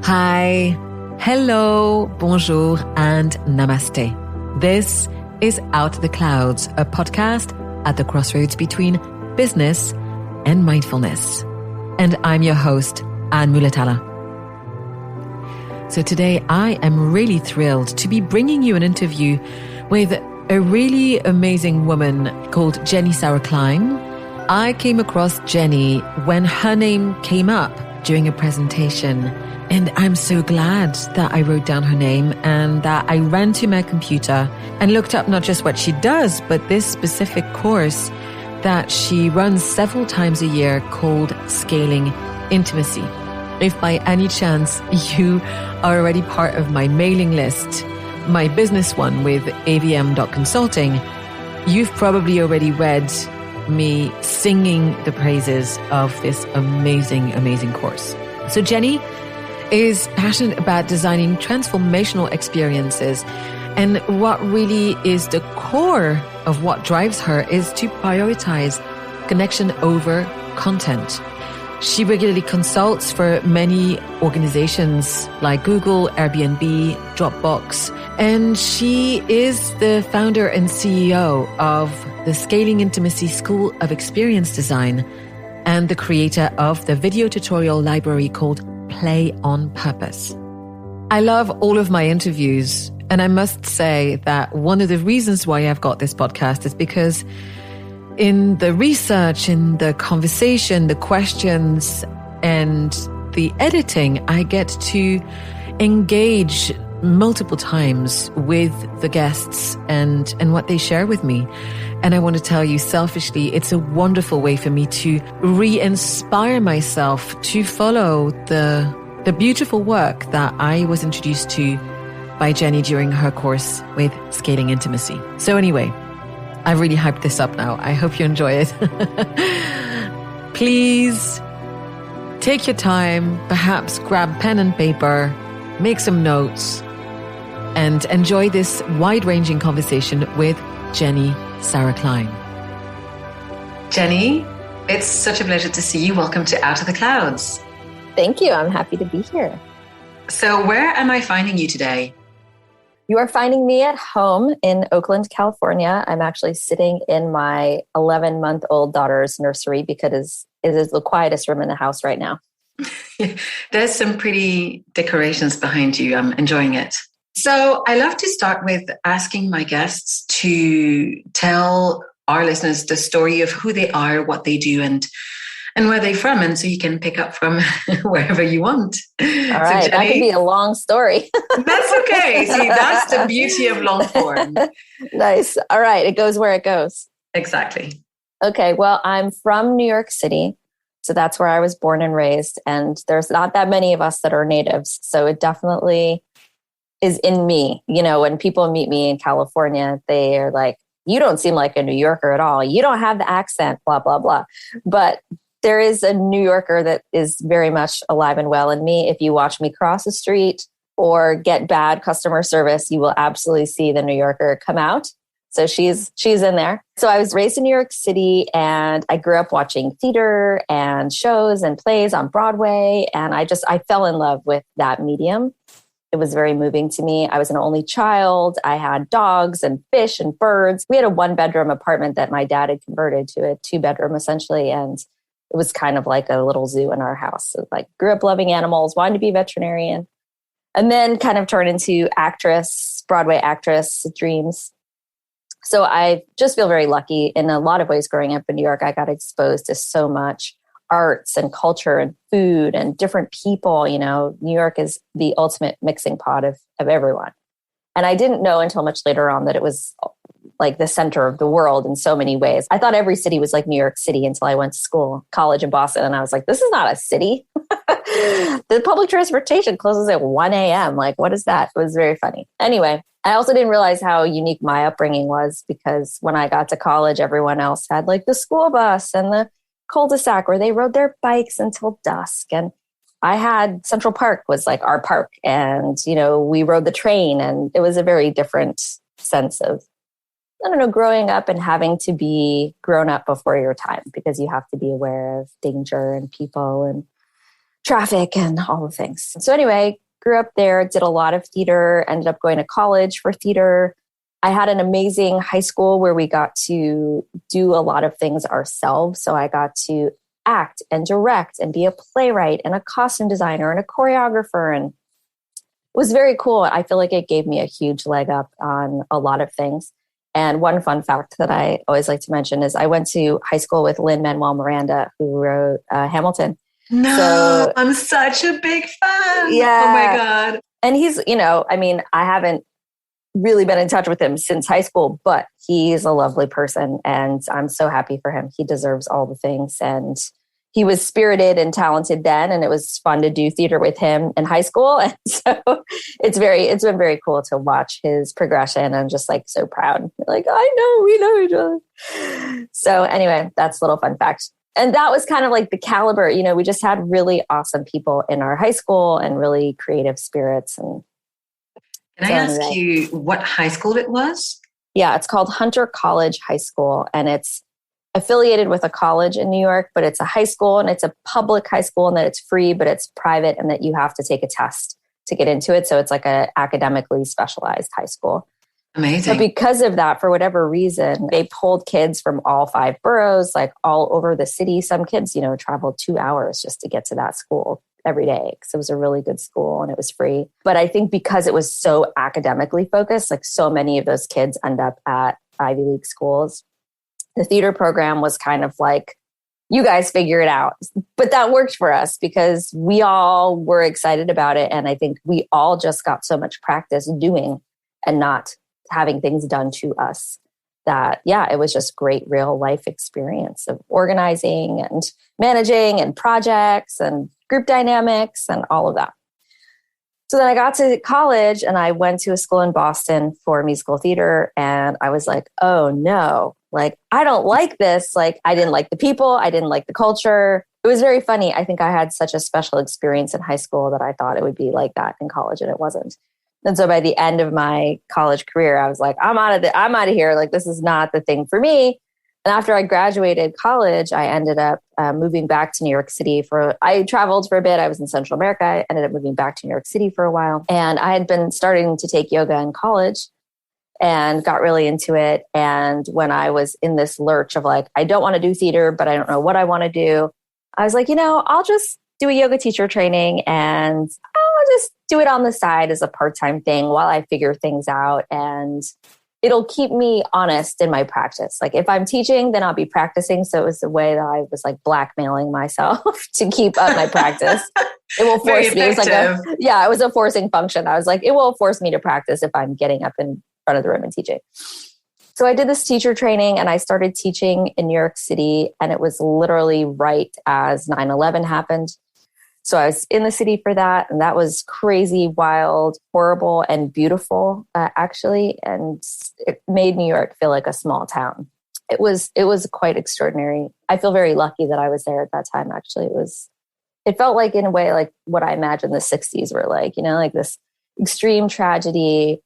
Hi, hello, bonjour, and namaste. This is Out of the Clouds, a podcast at the crossroads between business and mindfulness. And I'm your host, Muhlethaler. So today I am really thrilled to be bringing you an interview with a really amazing woman called Jenny Sauer-Klein. I came across Jenny when her name came up during a presentation. And I'm so glad that I wrote down her name and that I ran to my computer and looked up not just what she does, but this specific course that she runs several times a year called Scaling Intimacy. If by any chance you are already part of my mailing list, my business one with avm.consulting, you've probably already read me singing the praises of this amazing, amazing course. So Jenny is passionate about designing transformational experiences. And what really is the core of what drives her is to prioritize connection over content. She regularly consults for many organizations like Google, Airbnb, Dropbox, and she is the founder and CEO of the Scaling Intimacy School of Experience Design and the creator of the video tutorial library called Play on Purpose. I love all of my interviews, and I must say that one of the reasons why I've got this podcast is because in the research, in the conversation, the questions, and the editing, I get to engage multiple times with the guests and what they share with me. And I want to tell you selfishly, it's a wonderful way for me to re-inspire myself to follow the beautiful work that I was introduced to by Jenny during her course with Scaling Intimacy. So anyway, I've really hyped this up now. I hope you enjoy it. Please take your time, perhaps grab pen and paper, make some notes, and enjoy this wide-ranging conversation with Jenny Sauer-Klein. Jenny, it's such a pleasure to see you. Welcome to Out of the Clouds. Thank you. I'm happy to be here. So where am I finding you today? You are finding me at home in Oakland, California. I'm actually sitting in my 11-month-old daughter's nursery because it is the quietest room in the house right now. There's some pretty decorations behind you. I'm enjoying it. So I love to start with asking my guests to tell our listeners the story of who they are, what they do, and where they're from. And so you can pick up from wherever you want. All right. So Jenny, that could be a long story. That's okay. See, that's the beauty of long form. Nice. All right. It goes where it goes. Exactly. Okay. Well, I'm from New York City. So that's where I was born and raised. And there's not that many of us that are natives. So it definitely is in me. You know, when people meet me in California, they are like, you don't seem like a New Yorker at all. You don't have the accent, blah, blah, blah. But there is a New Yorker that is very much alive and well in me. If you watch me cross the street or get bad customer service, you will absolutely see the New Yorker come out. So she's in there. So I was raised in New York City and I grew up watching theater and shows and plays on Broadway. And I fell in love with that medium. It was very moving to me. I was an only child. I had dogs and fish and birds. We had a 1-bedroom apartment that my dad had converted to a 2-bedroom essentially. And it was kind of like a little zoo in our house. So like grew up loving animals, wanted to be a veterinarian, and then kind of turned into Broadway actress dreams. So I just feel very lucky in a lot of ways. Growing up in New York, I got exposed to so much arts and culture and food and different people. You know, New York is the ultimate mixing pot of everyone. And I didn't know until much later on that it was like the center of the world in so many ways. I thought every city was like New York City until I went to college in Boston. And I was like, this is not a city. The public transportation closes at 1 a.m. Like, what is that? It was very funny. Anyway, I also didn't realize how unique my upbringing was because when I got to college, everyone else had like the school bus and the cul-de-sac where they rode their bikes until dusk. And I had Central Park was like our park. And, you know, we rode the train and it was a very different sense of, I don't know, growing up and having to be grown up before your time because you have to be aware of danger and people and traffic and all the things. So anyway, grew up there, did a lot of theater, ended up going to college for theater. I had an amazing high school where we got to do a lot of things ourselves. So I got to act and direct and be a playwright and a costume designer and a choreographer. And it was very cool. I feel like it gave me a huge leg up on a lot of things. And one fun fact that I always like to mention is I went to high school with Lin-Manuel Miranda, who wrote Hamilton. No, I'm such a big fan. Yeah. Oh my God. And he's, I haven't really been in touch with him since high school, but he's a lovely person and I'm so happy for him. He deserves all the things. And he was spirited and talented then, and it was fun to do theater with him in high school. And so it's been very cool to watch his progression. I'm just like so proud. Like, I know, we know each other. So anyway, that's a little fun fact. And that was kind of like the caliber, we just had really awesome people in our high school and really creative spirits. And can I ask you what high school it was? Yeah, it's called Hunter College High School, and it's affiliated with a college in New York, but it's a high school, and it's a public high school, and that it's free, but it's private, and that you have to take a test to get into it. So it's like an academically specialized high school. Amazing. But because of that, for whatever reason, they pulled kids from all 5 boroughs, like all over the city. Some kids, traveled 2 hours just to get to that school every day because it was a really good school and it was free. But I think because it was so academically focused, like so many of those kids end up at Ivy League schools, the theater program was kind of like, you guys figure it out. But that worked for us because we all were excited about it. And I think we all just got so much practice doing and not having things done to us that, it was just great real life experience of organizing and managing and projects and group dynamics and all of that. So then I got to college and I went to a school in Boston for musical theater. And I was like, oh no, like, I don't like this. Like, I didn't like the people. I didn't like the culture. It was very funny. I think I had such a special experience in high school that I thought it would be like that in college, and it wasn't. And so by the end of my college career, I was like, I'm out of here. Like, this is not the thing for me. And after I graduated college, I ended up moving back to New York City I traveled for a bit. I was in Central America. I ended up moving back to New York City for a while. And I had been starting to take yoga in college and got really into it. And when I was in this lurch of like, I don't want to do theater, but I don't know what I want to do, I was like, I'll just do a yoga teacher training and I'll just do it on the side as a part-time thing while I figure things out. And it'll keep me honest in my practice. Like if I'm teaching, then I'll be practicing. So it was the way that I was like blackmailing myself to keep up my practice. It will force me. It was it was a forcing function. I was like, it will force me to practice if I'm getting up in front of the room and teaching. So I did this teacher training and I started teaching in New York City, and it was literally right as 9/11 happened. So I was in the city for that, and that was crazy, wild, horrible, and beautiful, actually. And it made New York feel like a small town. It was quite extraordinary. I feel very lucky that I was there at that time. Actually, it felt like, in a way, like what I imagined the 60s were like. Like this extreme tragedy,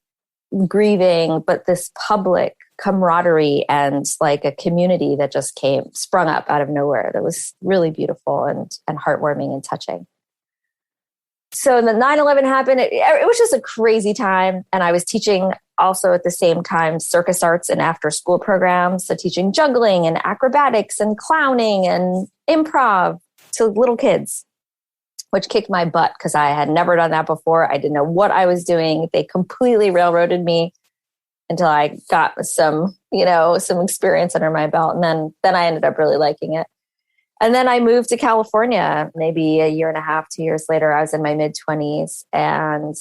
grieving, but this public camaraderie and like a community that just sprung up out of nowhere. That was really beautiful and heartwarming and touching. So the 9/11 happened. It was just a crazy time. And I was teaching also at the same time circus arts and after school programs. So teaching juggling and acrobatics and clowning and improv to little kids, which kicked my butt because I had never done that before. I didn't know what I was doing. They completely railroaded me until I got some experience under my belt. And then I ended up really liking it. And then I moved to California, maybe a year and a half, 2 years later. I was in my mid-20s and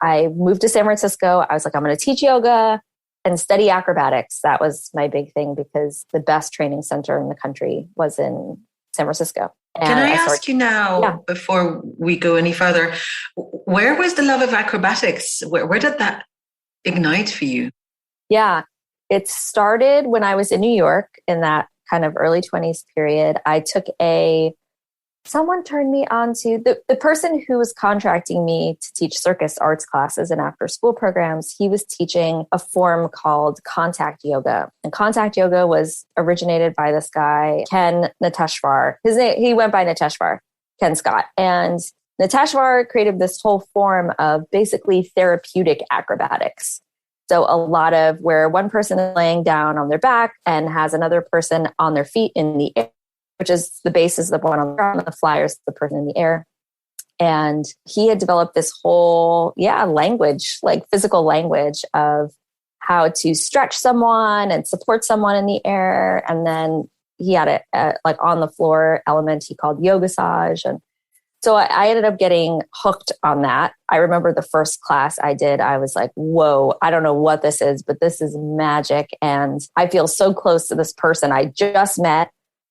I moved to San Francisco. I was like, I'm going to teach yoga and study acrobatics. That was my big thing because the best training center in the country was in San Francisco. And can I ask you now, before we go any further, where was the love of acrobatics? Where did that ignite for you? Yeah, it started when I was in New York in that kind of early 20s period. I took someone turned me on to the person who was contracting me to teach circus arts classes and after school programs. He was teaching a form called contact yoga. And contact yoga was originated by this guy, Ken Nateshvar. He went by Nateshvar. Ken Scott. And Natashvar created this whole form of basically therapeutic acrobatics. So a lot of where one person is laying down on their back and has another person on their feet in the air, which is the base is the one on the ground, and the flyer is the person in the air. And he had developed this whole, language, like physical language of how to stretch someone and support someone in the air. And then he had a like on the floor element he called yoga saj. And so I ended up getting hooked on that. I remember the first class I did, I was like, whoa, I don't know what this is, but this is magic. And I feel so close to this person I just met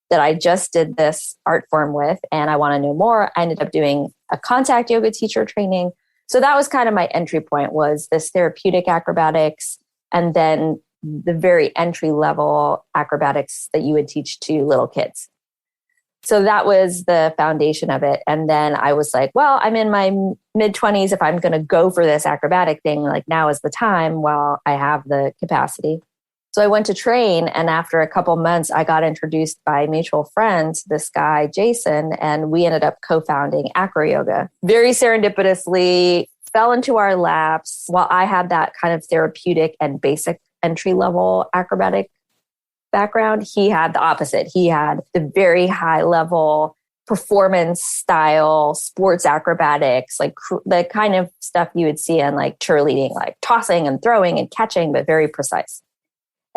that I just did this art form with, and I want to know more. I ended up doing a contact yoga teacher training. So that was kind of my entry point, was this therapeutic acrobatics, and then the very entry level acrobatics that you would teach to little kids. So that was the foundation of it. And then I was like, well, I'm in my mid-20s. If I'm going to go for this acrobatic thing, like now is the time while I have the capacity. So I went to train, and after a couple months, I got introduced by mutual friends, this guy, Jason, and we ended up co-founding AcroYoga. Very serendipitously fell into our laps. While I had that kind of therapeutic and basic entry-level acrobatic background, he had the opposite. He had the very high-level performance style, sports acrobatics, like the kind of stuff you would see in like cheerleading, like tossing and throwing and catching, but very precise.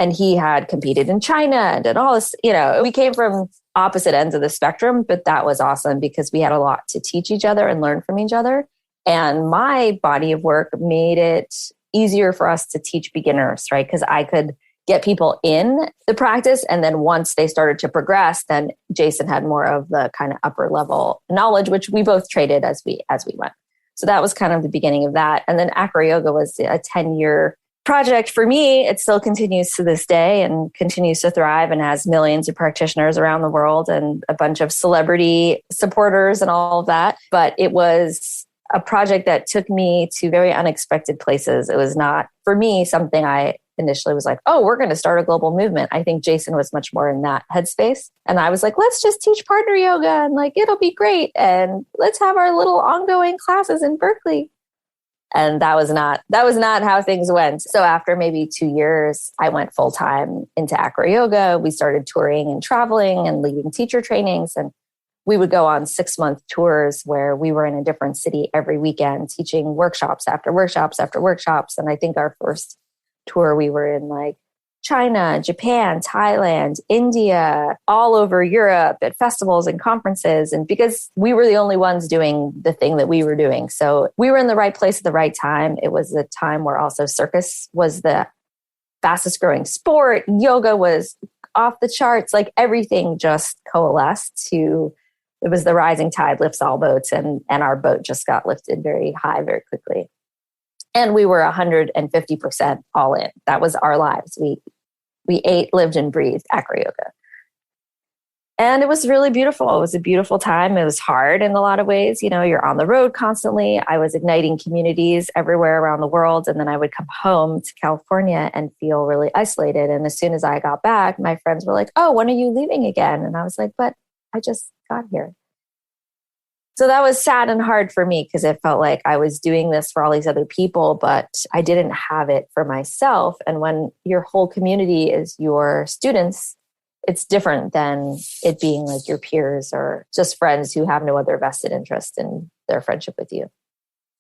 And he had competed in China and did all this, we came from opposite ends of the spectrum, but that was awesome because we had a lot to teach each other and learn from each other. And my body of work made it easier for us to teach beginners, right? Because I could get people in the practice. And then once they started to progress, then Jason had more of the kind of upper level knowledge, which we both traded as we went. So that was kind of the beginning of that. And then AcroYoga was a 10-year project for me. It still continues to this day and continues to thrive and has millions of practitioners around the world and a bunch of celebrity supporters and all of that. But it was a project that took me to very unexpected places. It was not, for me, something I initially was like, oh, we're going to start a global movement. I think Jason was much more in that headspace. And I was like, let's just teach partner yoga and like, it'll be great. And let's have our little ongoing classes in Berkeley. And that was not how things went. So after maybe 2 years, I went full time into AcroYoga. We started touring and traveling and leading teacher trainings. And we would go on 6-month tours where we were in a different city every weekend, teaching workshops after workshops after workshops. And I think our first tour, we were in like China, Japan, Thailand, India, all over Europe at festivals and conferences. And because we were the only ones doing the thing that we were doing. So we were in the right place at the right time. It was a time where also circus was the fastest growing sport. Yoga was off the charts. Like everything just coalesced to, it was the rising tide lifts all boats. And our boat just got lifted very high, very quickly. And we were 150% all in. That was our lives. We ate, lived, and breathed AcroYoga. And it was really beautiful. It was a beautiful time. It was hard in a lot of ways. You're on the road constantly. I was igniting communities everywhere around the world. And then I would come home to California and feel really isolated. And as soon as I got back, my friends were like, oh, when are you leaving again? And I was like, but I just got here. So that was sad and hard for me because it felt like I was doing this for all these other people, but I didn't have it for myself. And when your whole community is your students, it's different than it being like your peers or just friends who have no other vested interest in their friendship with you.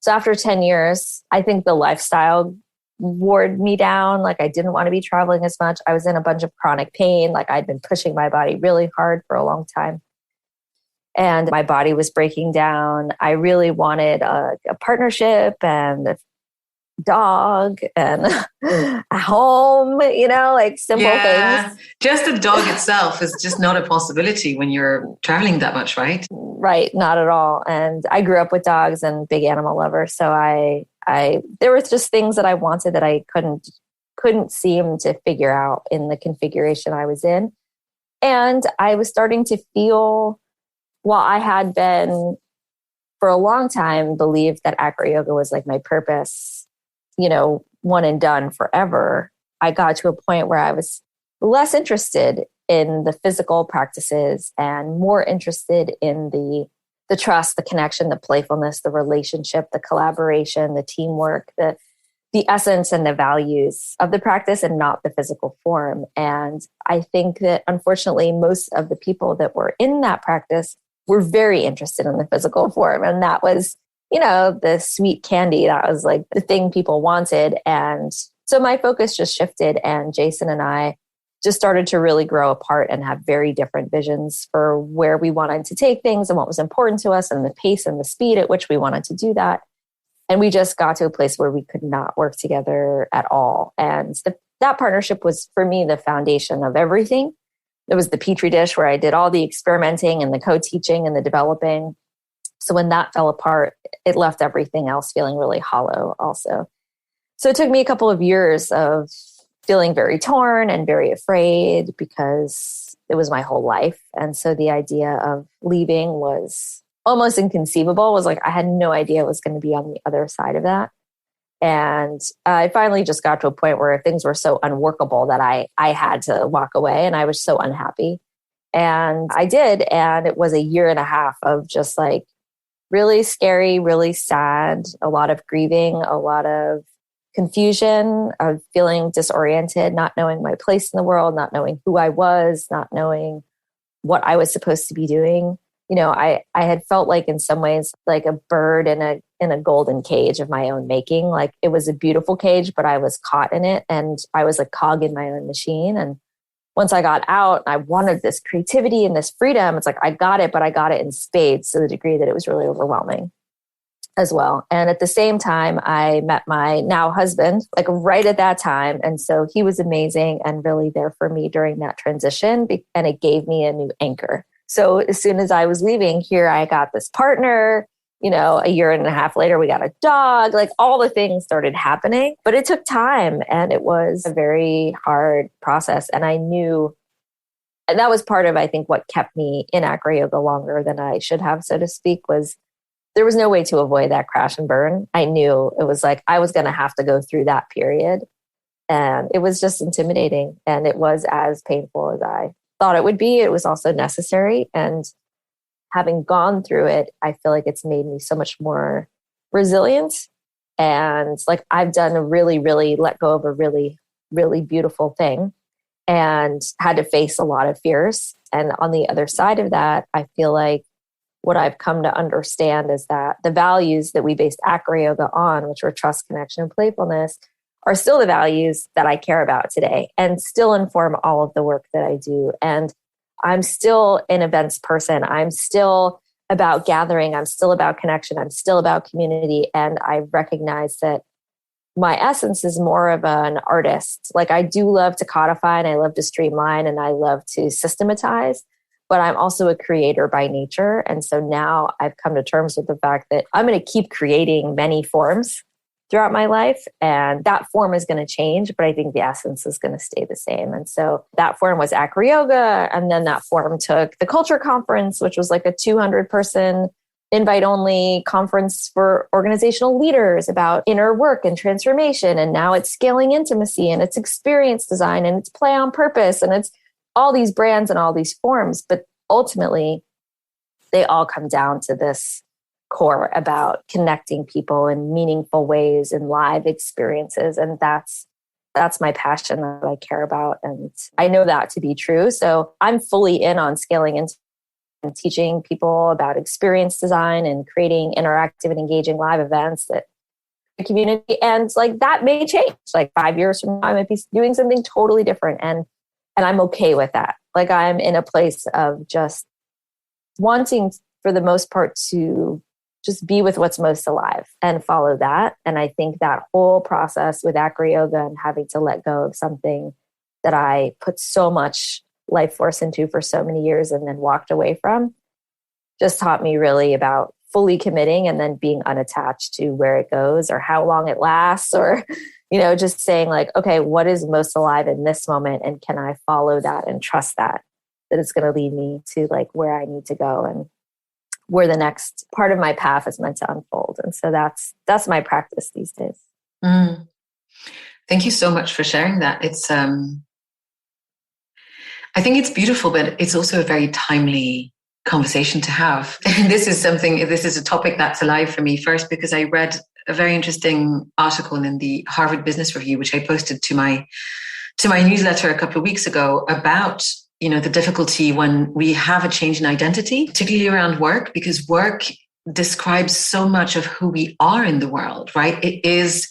So after 10 years, I think the lifestyle wore me down. Like I didn't want to be traveling as much. I was in a bunch of chronic pain. Like I'd been pushing my body really hard for a long time. And my body was breaking down. I really wanted a partnership and a dog and a home, like simple things. Just a dog itself is just not a possibility when you're traveling that much, right? Right, not at all. And I grew up with dogs and big animal lover. So I there were just things that I wanted that I couldn't seem to figure out in the configuration I was in. And I was starting to feel, while I had been for a long time believed that AcroYoga was like my purpose, one and done forever, I got to a point where I was less interested in the physical practices and more interested in the the trust, the connection, the playfulness, the relationship, the collaboration, the teamwork, the essence and the values of the practice and not the physical form. And I think that unfortunately, most of the people that were in that practice were very interested in the physical form. And that was, the sweet candy. That was like the thing people wanted. And so my focus just shifted, and Jason and I just started to really grow apart and have very different visions for where we wanted to take things and what was important to us and the pace and the speed at which we wanted to do that. And we just got to a place where we could not work together at all. And that partnership was, for me, the foundation of everything. It was the petri dish where I did all the experimenting and the co-teaching and the developing. So when that fell apart, it left everything else feeling really hollow also. So it took me a couple of years of feeling very torn and very afraid because it was my whole life. And so the idea of leaving was almost inconceivable. It was like I had no idea it was going to be on the other side of that. And I finally just got to a point where things were so unworkable that I had to walk away, and I was so unhappy. And I did. And it was a year and a half of just like really scary, really sad, a lot of grieving, a lot of confusion, of feeling disoriented, not knowing my place in the world, not knowing who I was, not knowing what I was supposed to be doing. I had felt like in some ways like a bird in a golden cage of my own making. Like it was a beautiful cage, but I was caught in it, and I was a cog in my own machine. And once I got out, I wanted this creativity and this freedom. It's like I got it, but I got it in spades to the degree that it was really overwhelming as well. And at the same time, I met my now husband, like right at that time. And so he was amazing and really there for me during that transition. And it gave me a new anchor. So as soon as I was leaving here, I got this partner, a year and a half later, we got a dog, like all the things started happening, but it took time and it was a very hard process. And I knew, and that was part of, I think, what kept me in AcroYoga longer than I should have, so to speak, was there was no way to avoid that crash and burn. I knew it was like, I was going to have to go through that period. And it was just intimidating. And it was as painful as I thought it would be. It was also necessary. And having gone through it, I feel like it's made me so much more resilient. And like I've done a really, really let go of a really, really beautiful thing and had to face a lot of fears. And on the other side of that, I feel like what I've come to understand is that the values that we based AcroYoga on, which were trust, connection, and playfulness, are still the values that I care about today and still inform all of the work that I do. And I'm still an events person. I'm still about gathering. I'm still about connection. I'm still about community. And I recognize that my essence is more of an artist. Like I do love to codify and I love to streamline and I love to systematize, but I'm also a creator by nature. And so now I've come to terms with the fact that I'm going to keep creating many forms throughout my life. And that form is going to change, but I think the essence is going to stay the same. And so that form was AcroYoga. And then that form took the Culture Conference, which was like a 200-person invite-only conference for organizational leaders about inner work and transformation. And now it's scaling intimacy and it's experience design and it's play on purpose and it's all these brands and all these forms. But ultimately, they all come down to this core about connecting people in meaningful ways in live experiences. And that's my passion that I care about. And I know that to be true. So I'm fully in on scaling into and teaching people about experience design and creating interactive and engaging live events that the community. And like that may change. Like 5 years from now, I might be doing something totally different. And I'm okay with that. Like I'm in a place of just wanting, for the most part, to just be with what's most alive and follow that. And I think that whole process with AcroYoga and having to let go of something that I put so much life force into for so many years and then walked away from just taught me really about fully committing and then being unattached to where it goes or how long it lasts, or, just saying like, okay, what is most alive in this moment? And can I follow that and trust that it's going to lead me to like where I need to go and where the next part of my path is meant to unfold. And so that's my practice these days. Thank you so much for sharing that. It's, I think it's beautiful, but it's also a very timely conversation to have. This is a topic that's alive for me, first because I read a very interesting article in the Harvard Business Review, which I posted to my newsletter a couple of weeks ago, about, the difficulty when we have a change in identity, particularly around work, because work describes so much of who we are in the world, right? It is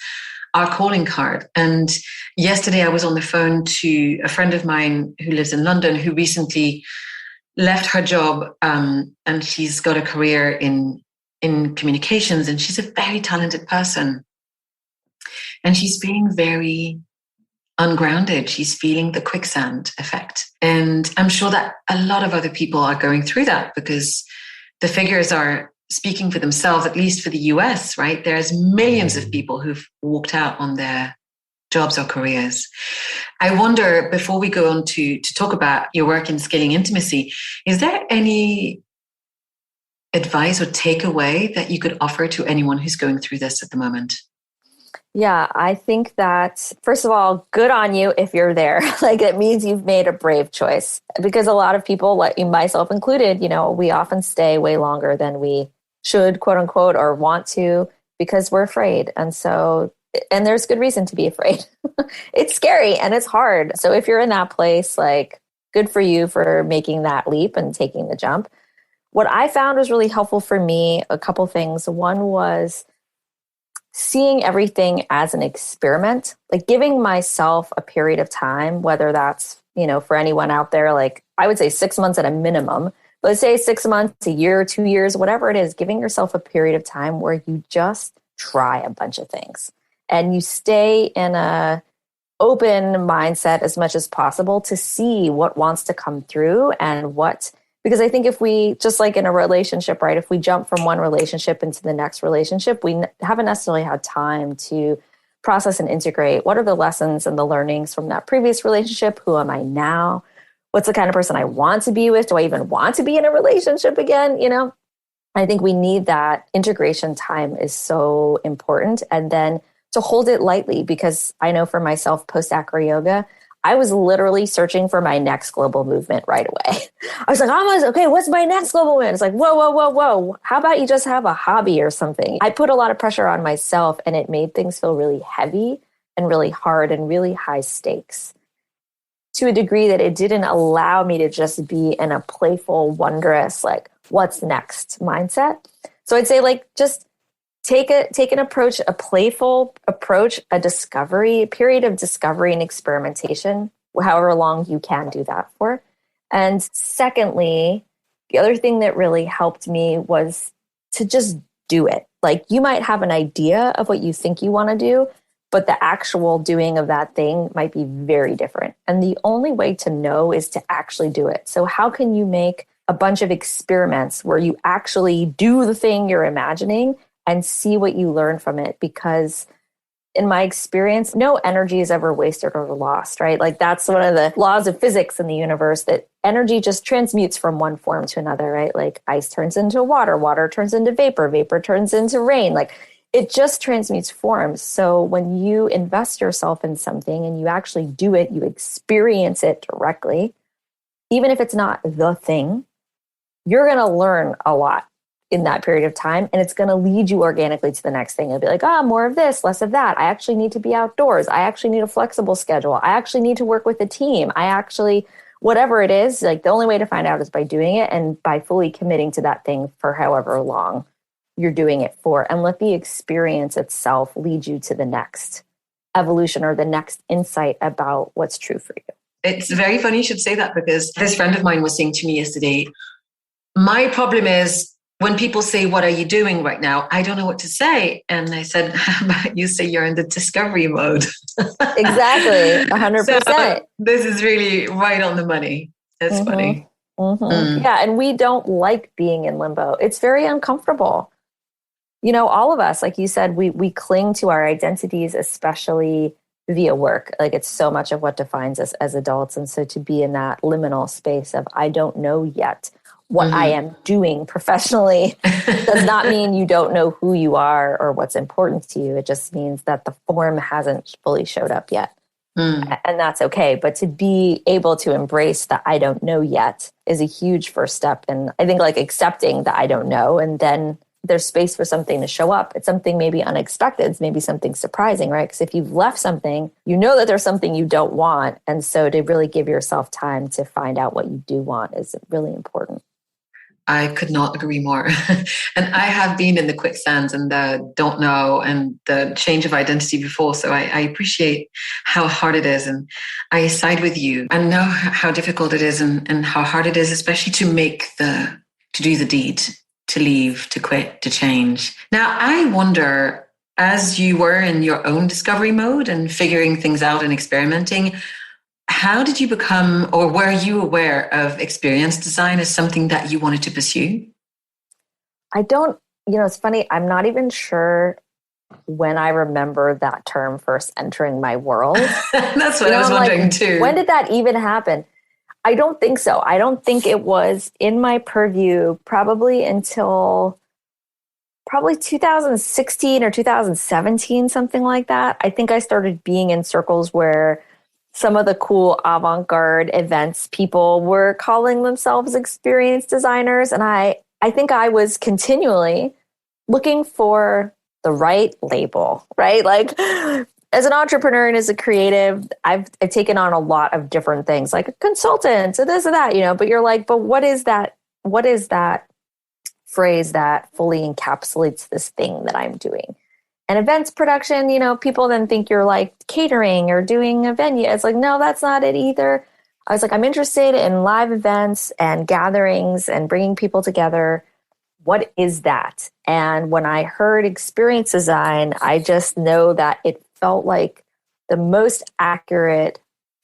our calling card. And yesterday I was on the phone to a friend of mine who lives in London, who recently left her job, and she's got a career in communications, and she's a very talented person. And she's feeling very ungrounded. She's feeling the quicksand effect. And I'm sure that a lot of other people are going through that, because the figures are speaking for themselves, at least for the US, right? There's millions of people who've walked out on their jobs or careers. I wonder, before we go on to talk about your work in scaling intimacy, is there any advice or takeaway that you could offer to anyone who's going through this at the moment? Yeah, I think that, first of all, good on you if you're there. Like, it means you've made a brave choice, because a lot of people, like myself included, we often stay way longer than we should, quote unquote, or want to, because we're afraid. And there's good reason to be afraid. It's scary and it's hard. So if you're in that place, like, good for you for making that leap and taking the jump. What I found was really helpful for me, a couple things. One was seeing everything as an experiment, like giving myself a period of time, whether that's, for anyone out there, like I would say 6 months at a minimum, but let's say 6 months, a year, 2 years, whatever it is, giving yourself a period of time where you just try a bunch of things and you stay in a open mindset as much as possible to see what wants to come through and what. Because I think if we, just like in a relationship, right, if we jump from one relationship into the next relationship, we haven't necessarily had time to process and integrate what are the lessons and the learnings from that previous relationship? Who am I now? What's the kind of person I want to be with? Do I even want to be in a relationship again? I think we need that integration time is so important. And then to hold it lightly, because I know for myself, post AcroYoga, I was literally searching for my next global movement right away. I was like, okay, what's my next global movement? It's like, whoa. How about you just have a hobby or something? I put a lot of pressure on myself, and it made things feel really heavy and really hard and really high stakes, to a degree that it didn't allow me to just be in a playful, wondrous, like, what's next mindset. So I'd say, like, just take an approach, a playful approach, a period of discovery and experimentation, however long you can do that for. And secondly, the other thing that really helped me was to just do it. Like, you might have an idea of what you think you want to do, but the actual doing of that thing might be very different. And the only way to know is to actually do it. So how can you make a bunch of experiments where you actually do the thing you're imagining and see what you learn from it? Because in my experience, no energy is ever wasted or lost, right? Like, that's one of the laws of physics in the universe, that energy just transmutes from one form to another, right? Like, ice turns into water, water turns into vapor, vapor turns into rain. Like, it just transmutes forms. So when you invest yourself in something and you actually do it, you experience it directly, even if it's not the thing, you're going to learn a lot in that period of time. And it's going to lead you organically to the next thing. It'll be like, more of this, less of that. I actually need to be outdoors. I actually need a flexible schedule. I actually need to work with a team. Whatever it is, like, the only way to find out is by doing it and by fully committing to that thing for however long you're doing it for. And let the experience itself lead you to the next evolution or the next insight about what's true for you. It's very funny you should say that, because this friend of mine was saying to me yesterday, my problem is when people say, what are you doing right now? I don't know what to say. And I said, how about you say you're in the discovery mode? Exactly. 100%. So this is really right on the money. It's funny. Mm-hmm. Yeah. And we don't like being in limbo. It's very uncomfortable. All of us, like you said, we cling to our identities, especially via work. Like, it's so much of what defines us as adults. And so to be in that liminal space of, I don't know yet what I am doing professionally does not mean you don't know who you are or what's important to you. It just means that the form hasn't fully showed up yet. And that's okay. But to be able to embrace that I don't know yet is a huge first step. And I think like accepting that I don't know, and then there's space for something to show up. It's something maybe unexpected. It's maybe something surprising, right? Because if you've left something, you know that there's something you don't want. And so to really give yourself time to find out what you do want is really important. I could not agree more. And I have been in the quicksands and the don't know and the change of identity before. So I appreciate how hard it is. And I side with you. I know how difficult it is and how hard it is, especially to do the deed, to leave, to quit, to change. Now, I wonder, as you were in your own discovery mode and figuring things out and experimenting, how did you become, or were you aware of experience design as something that you wanted to pursue? It's funny, I'm not even sure when I remember that term first entering my world. That's what I was wondering too. When did that even happen? I don't think so. I don't think it was in my purview probably until 2016 or 2017, something like that. I think I started being in circles where some of the cool avant-garde events people were calling themselves experience designers. And I think I was continually looking for the right label, right? Like as an entrepreneur and as a creative, I've taken on a lot of different things, like a consultant, so this or that, but you're like, but what is that phrase that fully encapsulates this thing that I'm doing? And events production, people then think you're like catering or doing a venue. It's like, no, that's not it either. I was like, I'm interested in live events and gatherings and bringing people together. What is that? And when I heard experience design, I just know that it felt like the most accurate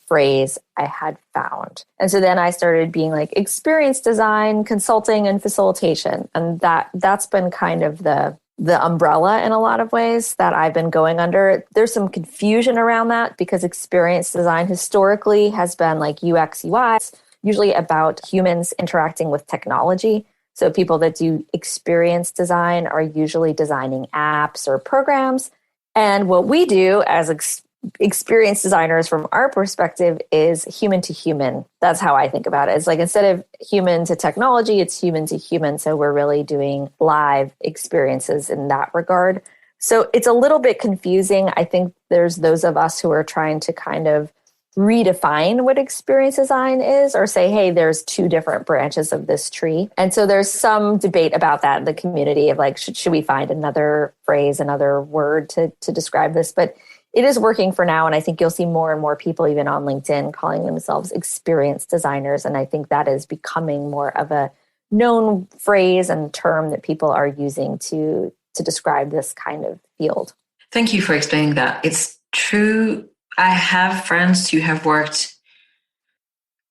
phrase I had found. And so then I started being like experience design, consulting, and facilitation. And that's been kind of the umbrella in a lot of ways that I've been going under. There's some confusion around that because experience design historically has been like UX, UI, usually about humans interacting with technology. So people that do experience design are usually designing apps or programs. And what we do as experience designers from our perspective is human to human. That's how I think about it. It's like instead of human to technology, it's human to human. So we're really doing live experiences in that regard. So it's a little bit confusing. I think there's those of us who are trying to kind of redefine what experience design is, or say, hey, there's two different branches of this tree. And so there's some debate about that in the community of like, should we find another phrase, another word to describe this? But it is working for now. And I think you'll see more and more people, even on LinkedIn, calling themselves experience designers. And I think that is becoming more of a known phrase and term that people are using to describe this kind of field. Thank you for explaining that. It's true. I have friends who have worked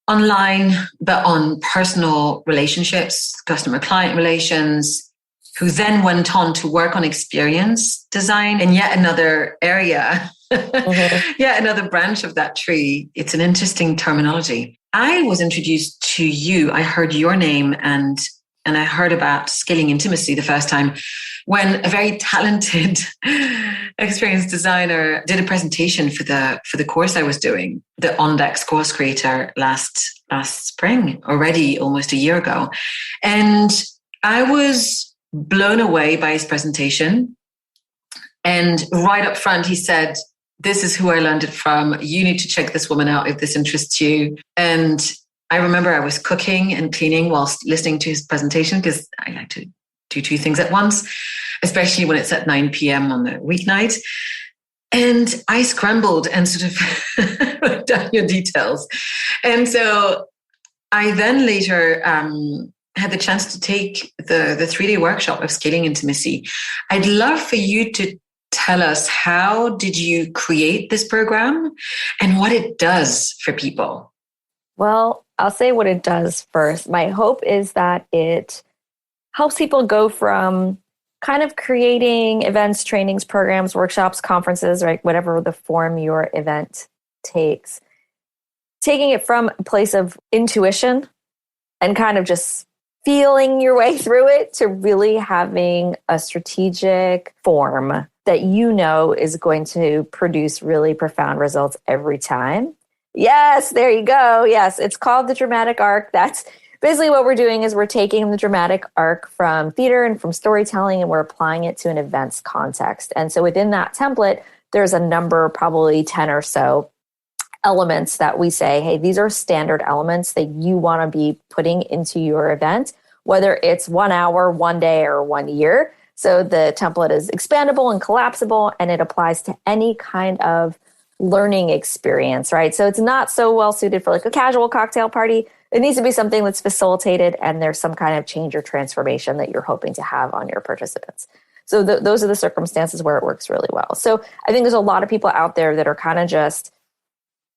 online, but on personal relationships, customer-client relations, who then went on to work on experience design in yet another area, yet another branch of that tree. It's an interesting terminology. I was introduced to you. I heard your name and I heard about scaling intimacy the first time when a very talented experienced designer did a presentation for the course I was doing, the On Decks Course Creator last spring, already almost a year ago. And I was blown away by his presentation. And right up front, he said, "This is who I learned it from. You need to check this woman out if this interests you." And I remember I was cooking and cleaning whilst listening to his presentation because I like to do two things at once, especially when it's at 9 p.m. on the weeknight. And I scrambled and sort of wrote down your details. And so I then later had the chance to take the 3-day workshop of scaling intimacy. I'd love for you to tell us, how did you create this program and what it does for people? Well, I'll say what it does first. My hope is that it helps people go from kind of creating events, trainings, programs, workshops, conferences, right? Whatever the form your event takes, taking it from a place of intuition and kind of just feeling your way through it to really having a strategic form that you know is going to produce really profound results every time. Yes, there you go. Yes, it's called the dramatic arc. That's basically what we're doing is we're taking the dramatic arc from theater and from storytelling, and we're applying it to an event's context. And so within that template, there's a number, probably 10 or so elements that we say, hey, these are standard elements that you want to be putting into your event, whether it's 1 hour, 1 day, or 1 year. So the template is expandable and collapsible, and it applies to any kind of learning experience, right? So it's not so well suited for like a casual cocktail party. It needs to be something that's facilitated, and there's some kind of change or transformation that you're hoping to have on your participants. So those are the circumstances where it works really well. So I think there's a lot of people out there that are kind of just,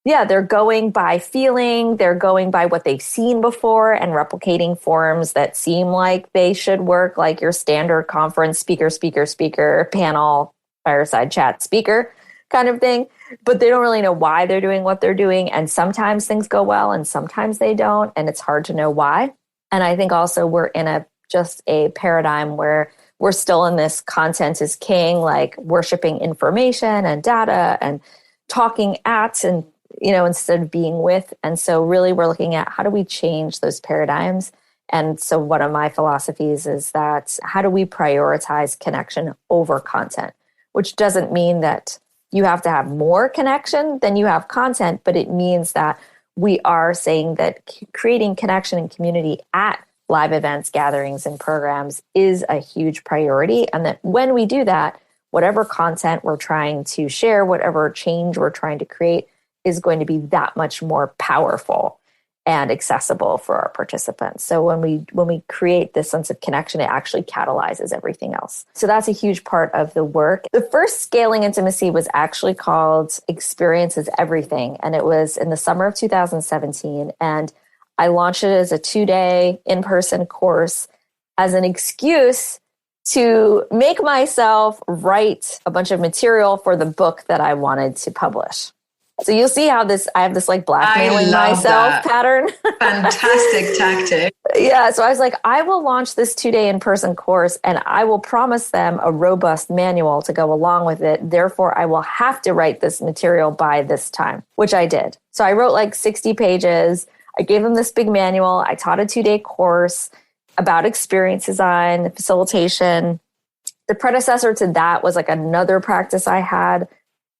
they're going by feeling, they're going by what they've seen before and replicating forms that seem like they should work, like your standard conference speaker, panel, fireside chat speaker kind of thing. But they don't really know why they're doing what they're doing. And sometimes things go well and sometimes they don't. And it's hard to know why. And I think also we're in just a paradigm where we're still in this content is king, like worshiping information and data and talking at and instead of being with. And so really we're looking at how do we change those paradigms? And so one of my philosophies is that how do we prioritize connection over content, which doesn't mean that you have to have more connection than you have content, but it means that we are saying that creating connection and community at live events, gatherings, and programs is a huge priority. And that when we do that, whatever content we're trying to share, whatever change we're trying to create is going to be that much more powerful and accessible for our participants. So when we create this sense of connection, it actually catalyzes everything else. So that's a huge part of the work. The first Scaling Intimacy was actually called Experience is Everything. And it was in the summer of 2017. And I launched it as a 2-day in-person course as an excuse to make myself write a bunch of material for the book that I wanted to publish. So you'll see how I have this like blackmailing myself pattern. Fantastic tactic. Yeah. So I was like, I will launch this 2-day in-person course and I will promise them a robust manual to go along with it. Therefore, I will have to write this material by this time, which I did. So I wrote like 60 pages. I gave them this big manual. I taught a 2-day course about experience design, facilitation. The predecessor to that was like another practice I had,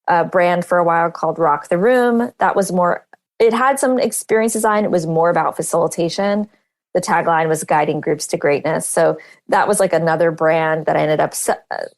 a brand for a while called Rock the Room. That was more, it had some experience design. It was more about facilitation. The tagline was guiding groups to greatness. So that was like another brand that I ended up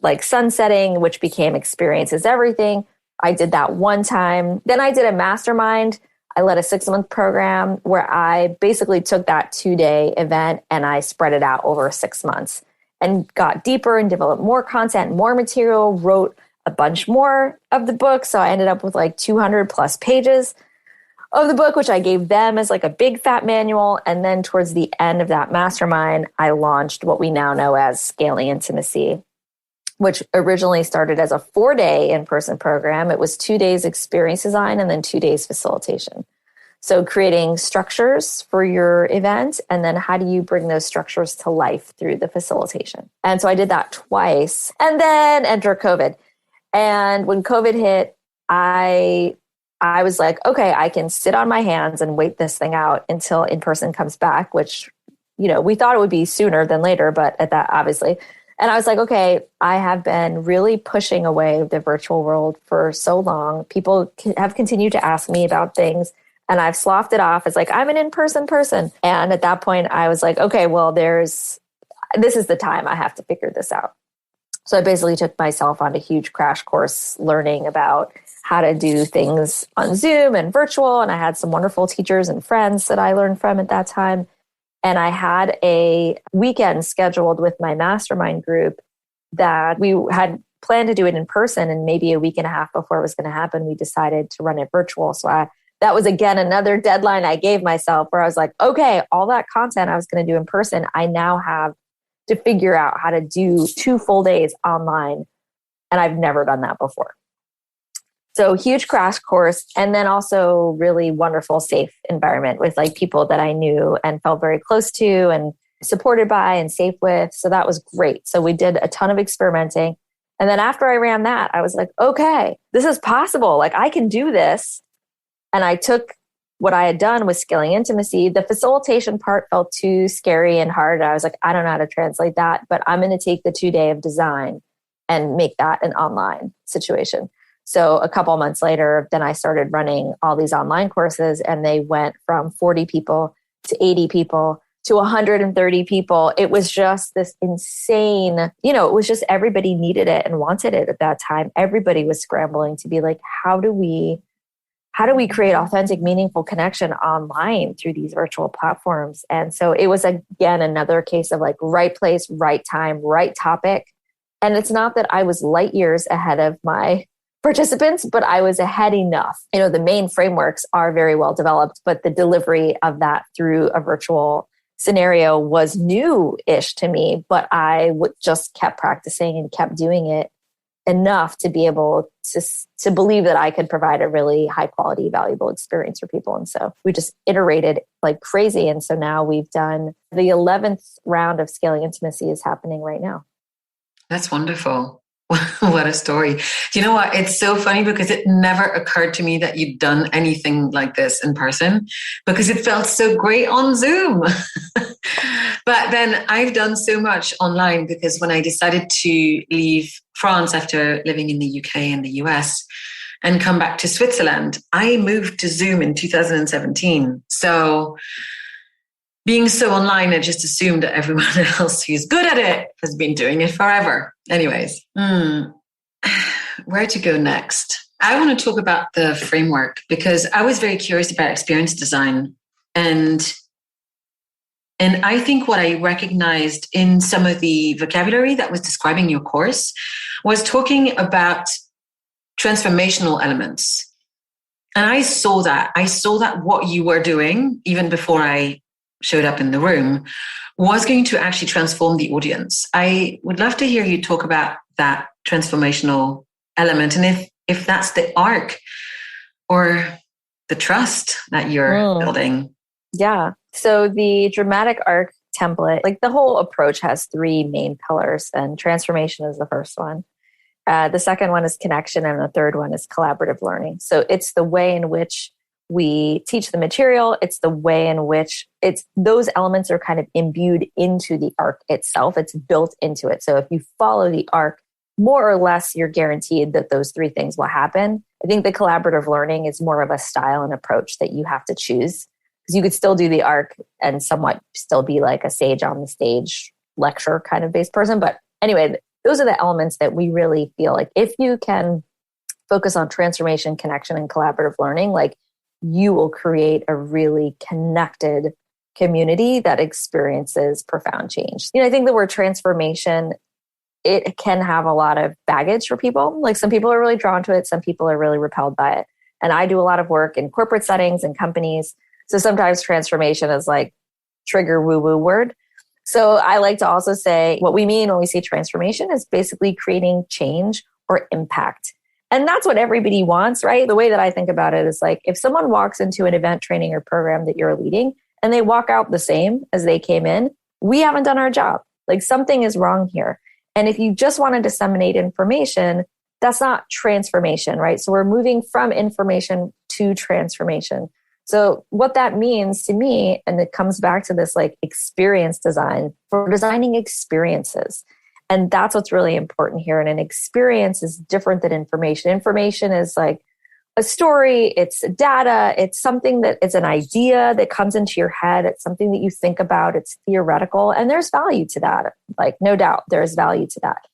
like sunsetting, which became Experience is Everything. I did that one time. Then I did a mastermind. I led a 6-month program where I basically took that 2-day event and I spread it out over 6 months and got deeper and developed more content, more material, wrote a bunch more of the book. So I ended up with like 200 plus pages of the book, which I gave them as like a big fat manual. And then towards the end of that mastermind, I launched what we now know as Scaling Intimacy, which originally started as a 4-day in-person program. It was 2 days experience design and then 2 days facilitation. So creating structures for your event, and then how do you bring those structures to life through the facilitation? And so I did that twice, and then enter COVID. And when COVID hit, I was like, okay, I can sit on my hands and wait this thing out until in-person comes back, which, we thought it would be sooner than later, but at that, obviously. And I was like, okay, I have been really pushing away the virtual world for so long. People have continued to ask me about things, and I've sloughed it off as like, I'm an in-person person. And at that point, I was like, okay, well, this is the time I have to figure this out. So I basically took myself on a huge crash course learning about how to do things on Zoom and virtual. And I had some wonderful teachers and friends that I learned from at that time. And I had a weekend scheduled with my mastermind group that we had planned to do it in person. And maybe a week and a half before it was going to happen, we decided to run it virtual. So that was, again, another deadline I gave myself where I was like, okay, all that content I was going to do in person, I now have to figure out how to do 2 full days online. And I've never done that before. So huge crash course. And then also really wonderful, safe environment with like people that I knew and felt very close to and supported by and safe with. So that was great. So we did a ton of experimenting. And then after I ran that, I was like, okay, this is possible. Like I can do this. And I took what I had done with scaling intimacy. The facilitation part felt too scary and hard. I was like, I don't know how to translate that, but I'm going to take the 2-day of design and make that an online situation. So a couple of months later, then I started running all these online courses, and they went from 40 people to 80 people to 130 people. It was just this insane, it was just everybody needed it and wanted it at that time. Everybody was scrambling to be like, how do we create authentic, meaningful connection online through these virtual platforms? And so it was, again, another case of like right place, right time, right topic. And it's not that I was light years ahead of my participants, but I was ahead enough. The main frameworks are very well developed, but the delivery of that through a virtual scenario was new-ish to me, but I just kept practicing and kept doing it enough to be able to believe that I could provide a really high quality, valuable experience for people. And so we just iterated like crazy. And so now we've done the 11th round of Scaling Intimacy is happening right now. That's wonderful. What a story. Do you know what? It's so funny because it never occurred to me that you'd done anything like this in person, because it felt so great on Zoom. But then I've done so much online, because when I decided to leave France after living in the UK and the US and come back to Switzerland, I moved to Zoom in 2017. So being so online, I just assumed that everyone else who's good at it has been doing it forever. Anyways, where to go next? I want to talk about the framework, because I was very curious about experience design. And I think what I recognized in some of the vocabulary that was describing your course was talking about transformational elements. And I saw that what you were doing, even before I showed up in the room, was going to actually transform the audience. I would love to hear you talk about that transformational element, and if that's the arc or the trust that you're building. Yeah. So the dramatic arc template, like the whole approach has 3 main pillars, and transformation is the first one. The second one is connection, and the third one is collaborative learning. So it's the way in which we teach the material. It's the way in which those elements are kind of imbued into the arc itself. It's built into it. So if you follow the arc, more or less, you're guaranteed that those 3 things will happen. I think the collaborative learning is more of a style and approach that you have to choose, because you could still do the arc and somewhat still be like a sage on the stage lecture kind of based person. But anyway, those are the elements that we really feel like if you can focus on transformation, connection, and collaborative learning, like you will create a really connected community that experiences profound change. I think the word transformation, it can have a lot of baggage for people. Like some people are really drawn to it. Some people are really repelled by it. And I do a lot of work in corporate settings and companies. So sometimes transformation is like trigger woo-woo word. So I like to also say what we mean when we say transformation is basically creating change or impact. And that's what everybody wants, right? The way that I think about it is like, if someone walks into an event, training, or program that you're leading and they walk out the same as they came in, we haven't done our job. Like something is wrong here. And if you just want to disseminate information, that's not transformation, right? So we're moving from information to transformation. So what that means to me, and it comes back to this like experience design, we're designing experiences. And that's what's really important here. And an experience is different than information. Information is like a story, it's data, it's something that it's an idea that comes into your head. It's something that you think about, it's theoretical, and there's value to that. Like, no doubt, there's value to that.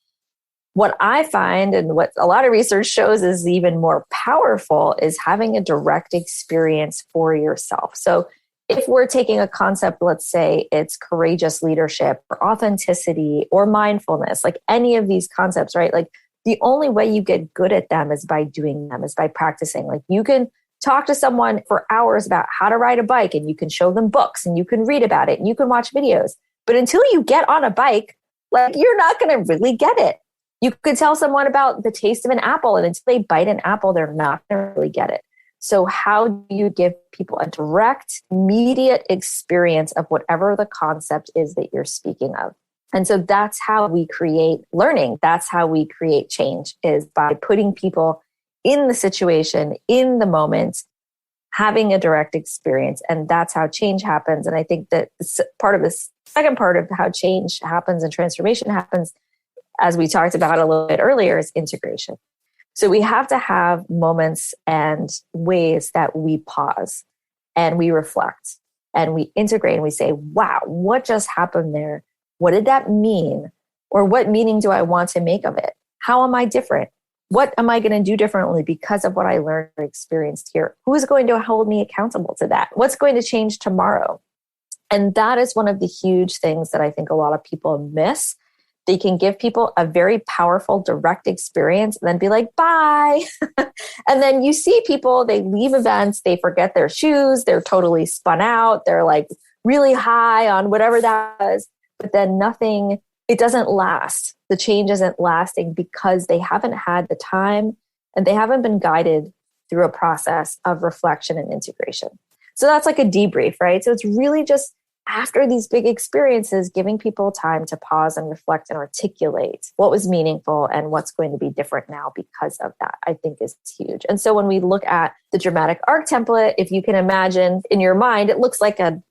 What I find, and what a lot of research shows is even more powerful, is having a direct experience for yourself. So if we're taking a concept, let's say it's courageous leadership or authenticity or mindfulness, like any of these concepts, right? Like the only way you get good at them is by doing them, is by practicing. Like you can talk to someone for hours about how to ride a bike, and you can show them books and you can read about it and you can watch videos. But until you get on a bike, like you're not going to really get it. You could tell someone about the taste of an apple, and until they bite an apple, they're not going to really get it. So how do you give people a direct, immediate experience of whatever the concept is that you're speaking of? And so that's how we create learning. That's how we create change, is by putting people in the situation, in the moment, having a direct experience. And that's how change happens. And I think that part of this second part of how change happens and transformation happens, as we talked about a little bit earlier, is integration. So we have to have moments and ways that we pause and we reflect and we integrate and we say, wow, what just happened there? What did that mean? Or what meaning do I want to make of it? How am I different? What am I going to do differently because of what I learned or experienced here? Who's going to hold me accountable to that? What's going to change tomorrow? And that is one of the huge things that I think a lot of people miss. They can give people a very powerful, direct experience and then be like, bye. And then you see people, they leave events, they forget their shoes, they're totally spun out, they're like really high on whatever that is. But then nothing, it doesn't last. The change isn't lasting because they haven't had the time and they haven't been guided through a process of reflection and integration. So that's like a debrief, right? So it's really just after these big experiences, giving people time to pause and reflect and articulate what was meaningful and what's going to be different now because of that, I think is huge. And so when we look at the dramatic arc template, if you can imagine in your mind, it looks like a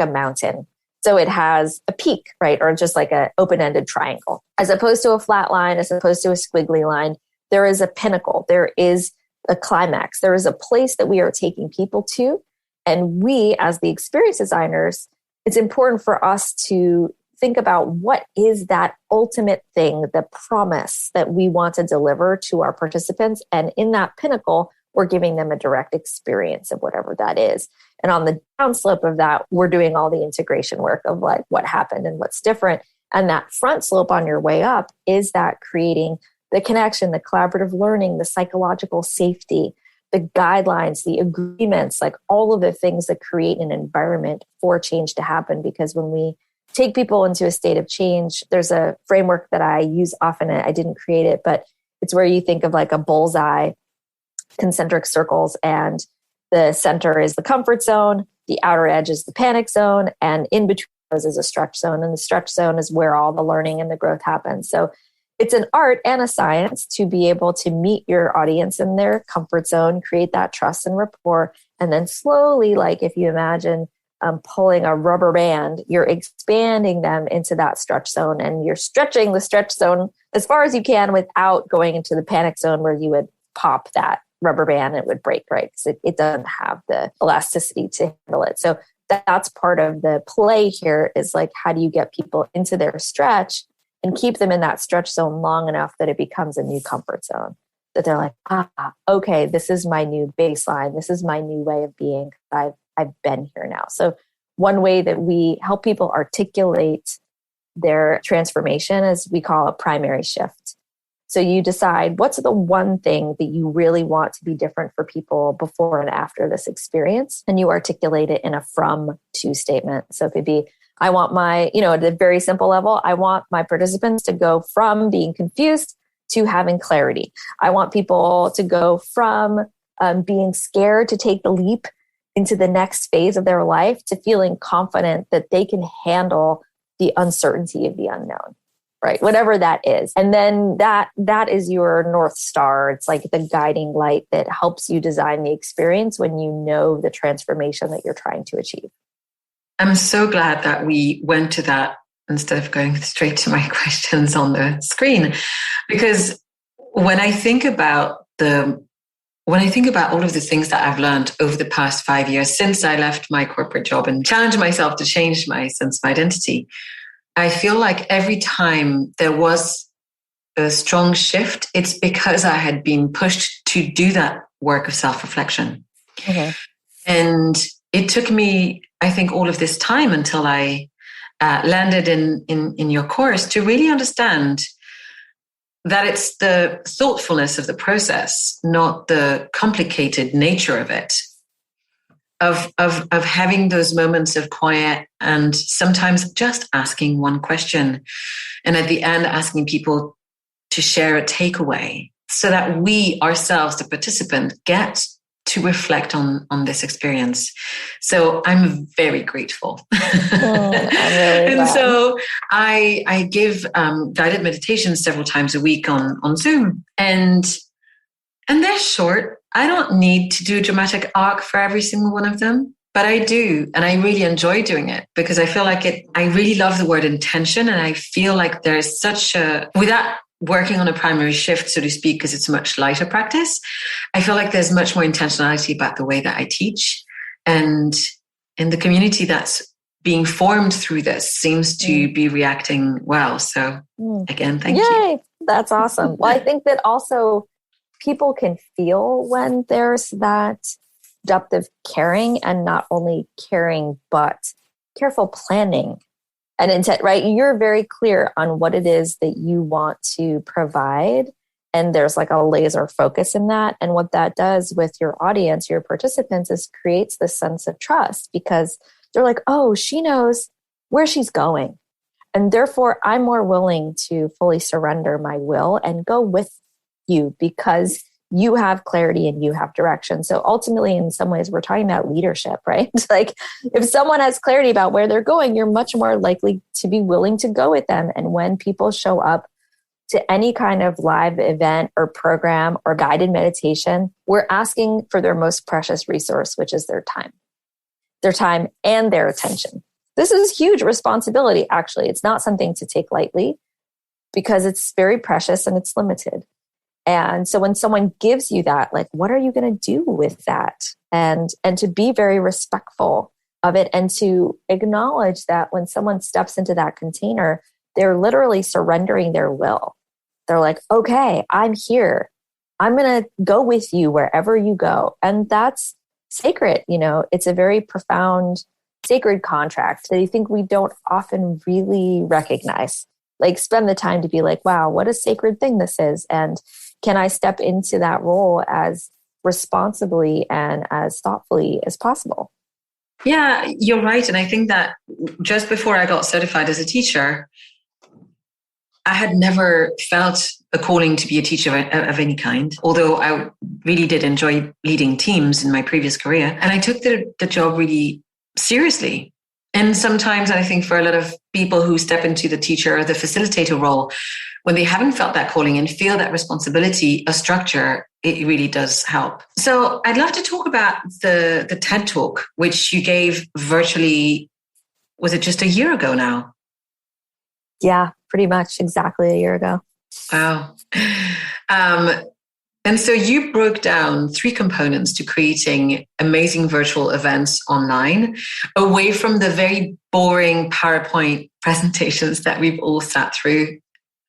mountain. So it has a peak, right? Or just like an open-ended triangle. As opposed to a flat line, as opposed to a squiggly line, there is a pinnacle. There is a climax. There is a place that we are taking people to. And we, as the experience designers, it's important for us to think about what is that ultimate thing, the promise that we want to deliver to our participants. And in that pinnacle, we're giving them a direct experience of whatever that is. And on the downslope of that, we're doing all the integration work of like what happened and what's different. And that front slope on your way up is that creating the connection, the collaborative learning, the psychological safety, the guidelines, the agreements, like all of the things that create an environment for change to happen. Because when we take people into a state of change, there's a framework that I use often. I didn't create it, but it's where you think of like a bullseye, concentric circles, and the center is the comfort zone, the outer edge is the panic zone, and in between those is a stretch zone. And the stretch zone is where all the learning and the growth happens. So it's an art and a science to be able to meet your audience in their comfort zone, create that trust and rapport, and then slowly, like if you imagine pulling a rubber band, you're expanding them into that stretch zone, and you're stretching the stretch zone as far as you can without going into the panic zone where you would pop that rubber band and it would break, right? Because it doesn't have the elasticity to handle it. So that's part of the play here, is like, how do you get people into their stretch and keep them in that stretch zone long enough that it becomes a new comfort zone, that they're like, okay, this is my new baseline. This is my new way of being. I've been here now. So one way that we help people articulate their transformation is we call a primary shift. So you decide what's the one thing that you really want to be different for people before and after this experience, and you articulate it in a from to statement. So it could be, I want my, at a very simple level, I want my participants to go from being confused to having clarity. I want people to go from being scared to take the leap into the next phase of their life to feeling confident that they can handle the uncertainty of the unknown, right? Whatever that is. And then that is your North Star. It's like the guiding light that helps you design the experience when you know the transformation that you're trying to achieve. I'm so glad that we went to that instead of going straight to my questions on the screen, because when I think about all of the things that I've learned over the past 5 years since I left my corporate job and challenged myself to change my sense of identity, I feel like every time there was a strong shift, it's because I had been pushed to do that work of self-reflection. Okay. And it took me, I think, all of this time until I landed in your course to really understand that it's the thoughtfulness of the process, not the complicated nature of it, of having those moments of quiet and sometimes just asking one question. And at the end, asking people to share a takeaway so that we ourselves, the participant, get to reflect on this experience. So I'm very grateful. I'm really and glad. So I give guided meditations several times a week on Zoom, and they're short. I don't need to do a dramatic arc for every single one of them, but I do. And I really enjoy doing it because I feel like I really love the word intention. And I feel like there's without working on a primary shift, so to speak, because it's a much lighter practice, I feel like there's much more intentionality about the way that I teach. And in the community that's being formed through this seems to be reacting well. So again, thank you. That's awesome. Well, I think that also people can feel when there's that depth of caring, and not only caring, but careful planning and intent, right? You're very clear on what it is that you want to provide. And there's like a laser focus in that. And what that does with your audience, your participants, is creates this sense of trust, because they're like, oh, she knows where she's going. And therefore, I'm more willing to fully surrender my will and go with you because you have clarity and you have direction. So ultimately, in some ways, we're talking about leadership, right? Like if someone has clarity about where they're going, you're much more likely to be willing to go with them. And when people show up to any kind of live event or program or guided meditation, we're asking for their most precious resource, which is their time and their attention. This is huge responsibility, actually. It's not something to take lightly because it's very precious and it's limited. And so when someone gives you that, like, what are you going to do with that? And to be very respectful of it, and to acknowledge that when someone steps into that container, they're literally surrendering their will. They're like, okay, I'm here. I'm going to go with you wherever you go. And that's sacred. It's a very profound, sacred contract that I think we don't often really recognize. Like, spend the time to be like, wow, what a sacred thing this is. And can I step into that role as responsibly and as thoughtfully as possible? Yeah, you're right. And I think that just before I got certified as a teacher, I had never felt a calling to be a teacher of any kind, although I really did enjoy leading teams in my previous career. And I took the job really seriously. And sometimes I think for a lot of people who step into the teacher or the facilitator role, when they haven't felt that calling and feel that responsibility, a structure, it really does help. So I'd love to talk about the TED Talk, which you gave virtually, was it just a year ago now? Yeah, pretty much exactly a year ago. Wow. And so you broke down 3 components to creating amazing virtual events online, away from the very boring PowerPoint presentations that we've all sat through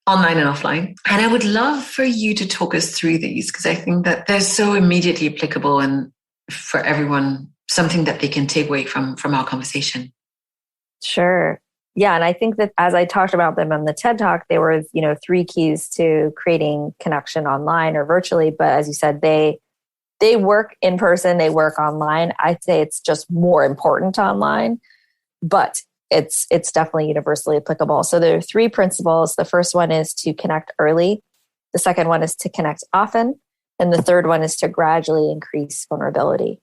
online and offline. And I would love for you to talk us through these, because I think that they're so immediately applicable and for everyone, something that they can take away from our conversation. Sure. Yeah. And I think that as I talked about them on the TED Talk, they were, 3 keys to creating connection online or virtually. But as you said, they work in person, they work online. I'd say it's just more important online, but it's definitely universally applicable. So there are 3 principles. The first one is to connect early. The second one is to connect often. And the third one is to gradually increase vulnerability.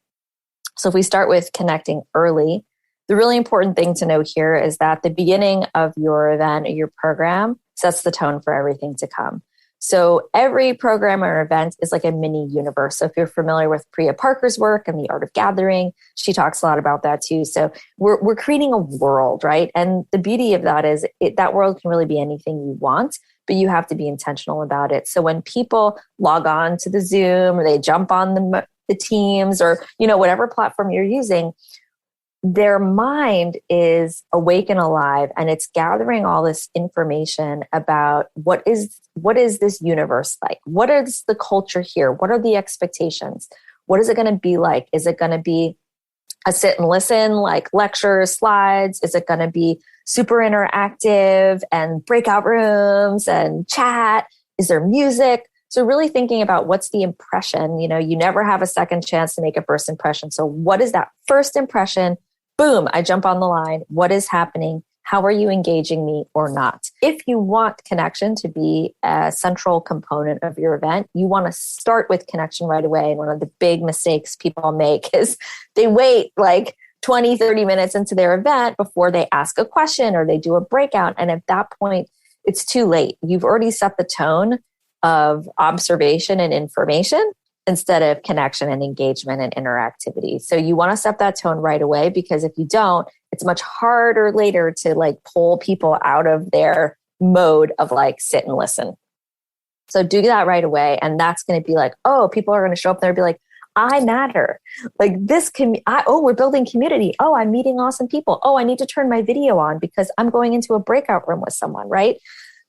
So if we start with connecting early, the really important thing to know here is that the beginning of your event or your program sets the tone for everything to come. So every program or event is like a mini universe. So if you're familiar with Priya Parker's work and the art of gathering, she talks a lot about that too. So we're creating a world, right? And the beauty of that is that world can really be anything you want, but you have to be intentional about it. So when people log on to the Zoom or they jump on the Teams or, whatever platform you're using, their mind is awake and alive, and it's gathering all this information about what is this universe like? What is the culture here? What are the expectations? What is it going to be like? Is it going to be a sit and listen, like lectures, slides? Is it going to be super interactive and breakout rooms and chat? Is there music? So really thinking about what's the impression. You never have a second chance to make a first impression. So what is that first impression? Boom, I jump on the line. What is happening? How are you engaging me or not? If you want connection to be a central component of your event, you want to start with connection right away. And one of the big mistakes people make is they wait like 20, 30 minutes into their event before they ask a question or they do a breakout. And at that point, it's too late. You've already set the tone of observation and information instead of connection and engagement and interactivity. So you want to set that tone right away, because if you don't, it's much harder later to like pull people out of their mode of like sit and listen. So do that right away. And that's going to be like, oh, people are going to show up there and be like, I matter. Like this we're building community. Oh, I'm meeting awesome people. Oh, I need to turn my video on because I'm going into a breakout room with someone, right?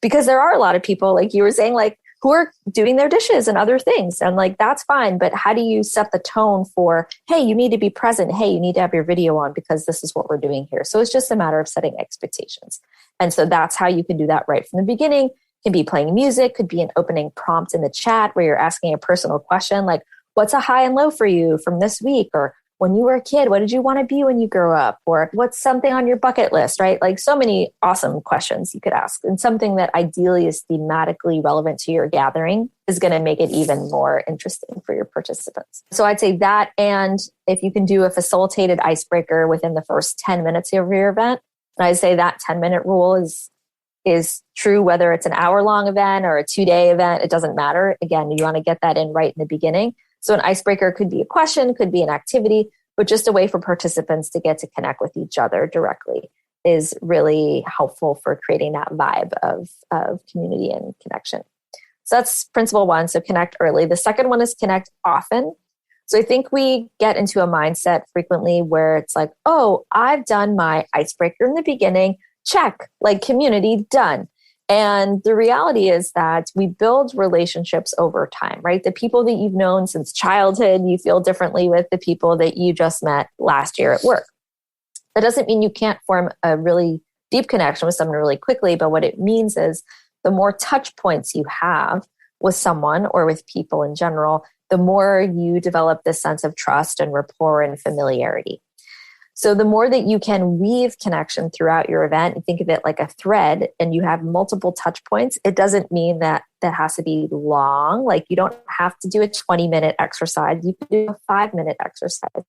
Because there are a lot of people, like you were saying, like who are doing their dishes and other things. And like, that's fine. But how do you set the tone for, hey, you need to be present. Hey, you need to have your video on because this is what we're doing here. So it's just a matter of setting expectations. And so that's how you can do that right from the beginning. Can be playing music, could be an opening prompt in the chat where you're asking a personal question like, what's a high and low for you from this week? Or when you were a kid, what did you want to be when you grow up? Or what's something on your bucket list, right? Like so many awesome questions you could ask. And something that ideally is thematically relevant to your gathering is going to make it even more interesting for your participants. So I'd say that, and if you can do a facilitated icebreaker within the first 10 minutes of your event, and I'd say that 10-minute rule is true whether it's an hour-long event or a 2-day event, it doesn't matter. Again, you want to get that in right in the beginning. So an icebreaker could be a question, could be an activity, but just a way for participants to get to connect with each other directly is really helpful for creating that vibe of community and connection. So that's principle one. So connect early. The second one is connect often. So I think we get into a mindset frequently where it's like, oh, I've done my icebreaker in the beginning. Check, like community done. And the reality is that we build relationships over time, right? The people that you've known since childhood, you feel differently with the people that you just met last year at work. That doesn't mean you can't form a really deep connection with someone really quickly, but what it means is the more touch points you have with someone or with people in general, the more you develop this sense of trust and rapport and familiarity. So the more that you can weave connection throughout your event and think of it like a thread and you have multiple touch points, it doesn't mean that that has to be long. Like you don't have to do a 20-minute exercise. You can do a 5-minute exercise.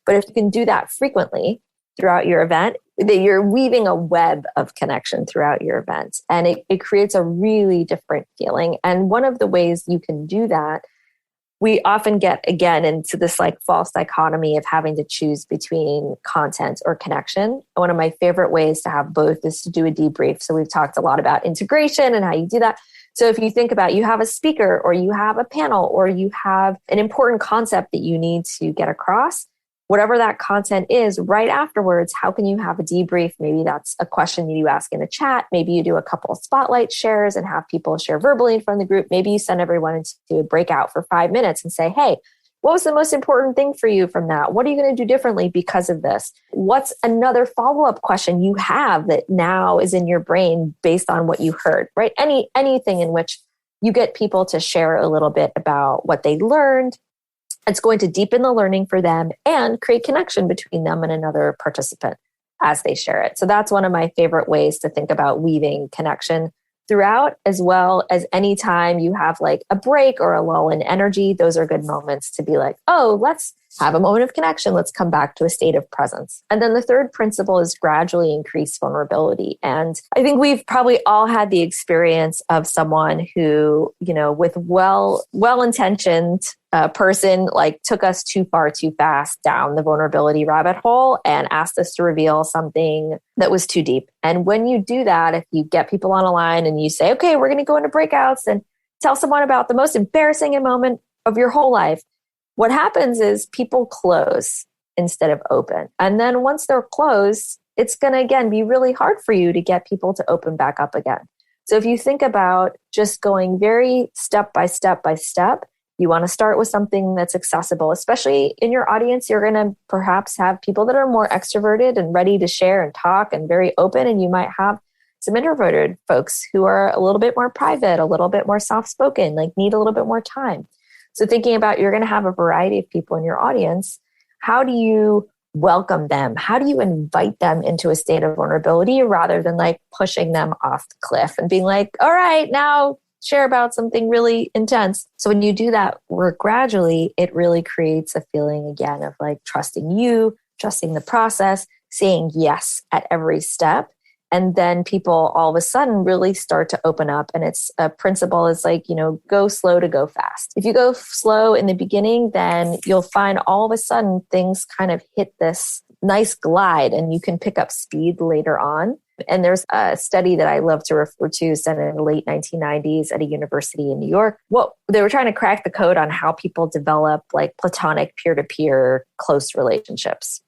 But if you can do that frequently throughout your event, that you're weaving a web of connection throughout your event. And it creates a really different feeling. And one of the ways you can do that, we often get, again, into this like false dichotomy of having to choose between content or connection. One of my favorite ways to have both is to do a debrief. So we've talked a lot about integration and how you do that. So if you think about, you have a speaker or you have a panel or you have an important concept that you need to get across, whatever that content is, right afterwards, how can you have a debrief? Maybe that's a question you ask in a chat. Maybe you do a couple of spotlight shares and have people share verbally in front of the group. Maybe you send everyone into a breakout for 5 minutes and say, hey, what was the most important thing for you from that? What are you going to do differently because of this? What's another follow-up question you have that now is in your brain based on what you heard, right? Anything in which you get people to share a little bit about what they learned. It's going to deepen the learning for them and create connection between them and another participant as they share it. So that's one of my favorite ways to think about weaving connection throughout, as well as anytime you have like a break or a lull in energy. Those are good moments to be like, oh, let's have a moment of connection. Let's come back to a state of presence. And then the third principle is gradually increase vulnerability. And I think we've probably all had the experience of someone who, you know, with well-intentioned person like took us too far too fast down the vulnerability rabbit hole and asked us to reveal something that was too deep. And when you do that, if you get people on a line and you say, okay, we're going to go into breakouts and tell someone about the most embarrassing moment of your whole life, what happens is people close instead of open. And then once they're closed, it's going to, again, be really hard for you to get people to open back up again. So if you think about just going very step by step by step, you want to start with something that's accessible, especially in your audience. You're going to perhaps have people that are more extroverted and ready to share and talk and very open. And you might have some introverted folks who are a little bit more private, a little bit more soft-spoken, like need a little bit more time. So thinking about, you're going to have a variety of people in your audience. How do you welcome them? How do you invite them into a state of vulnerability rather than like pushing them off the cliff and being like, all right, now share about something really intense. So when you do that work gradually, it really creates a feeling again of like trusting you, trusting the process, saying yes at every step. And then people all of a sudden really start to open up. And it's a principle is like, go slow to go fast. If you go slow in the beginning, then you'll find all of a sudden things kind of hit this nice glide and you can pick up speed later on. And there's a study that I love to refer to, done in the late 1990s at a university in New York. Well, they were trying to crack the code on how people develop like platonic peer-to-peer close relationships.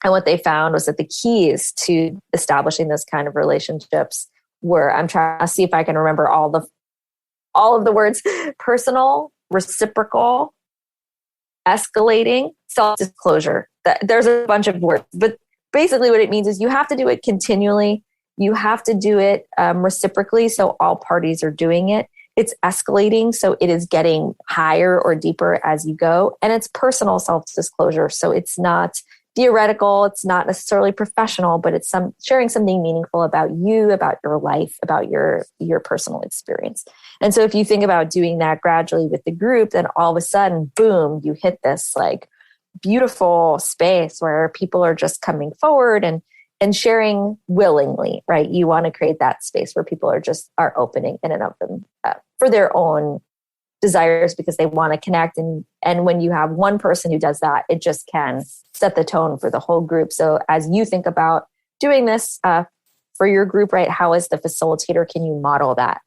And what they found was that the keys to establishing those kind of relationships were, I'm trying to see if I can remember all of the words: personal, reciprocal, escalating, self-disclosure. There's a bunch of words, but basically what it means is you have to do it continually. You have to do it reciprocally, so all parties are doing it. It's escalating, so it is getting higher or deeper as you go. And it's personal self-disclosure, so it's not theoretical, it's not necessarily professional, but it's sharing something meaningful about you, about your life, about your personal experience. And so if you think about doing that gradually with the group, then all of a sudden, boom, you hit this like beautiful space where people are just coming forward and sharing willingly, right? You want to create that space where people are opening in and of them for their own desires because they want to connect. And when you have one person who does that, it just can set the tone for the whole group. So as you think about doing this for your group, right, how as the facilitator can you model that?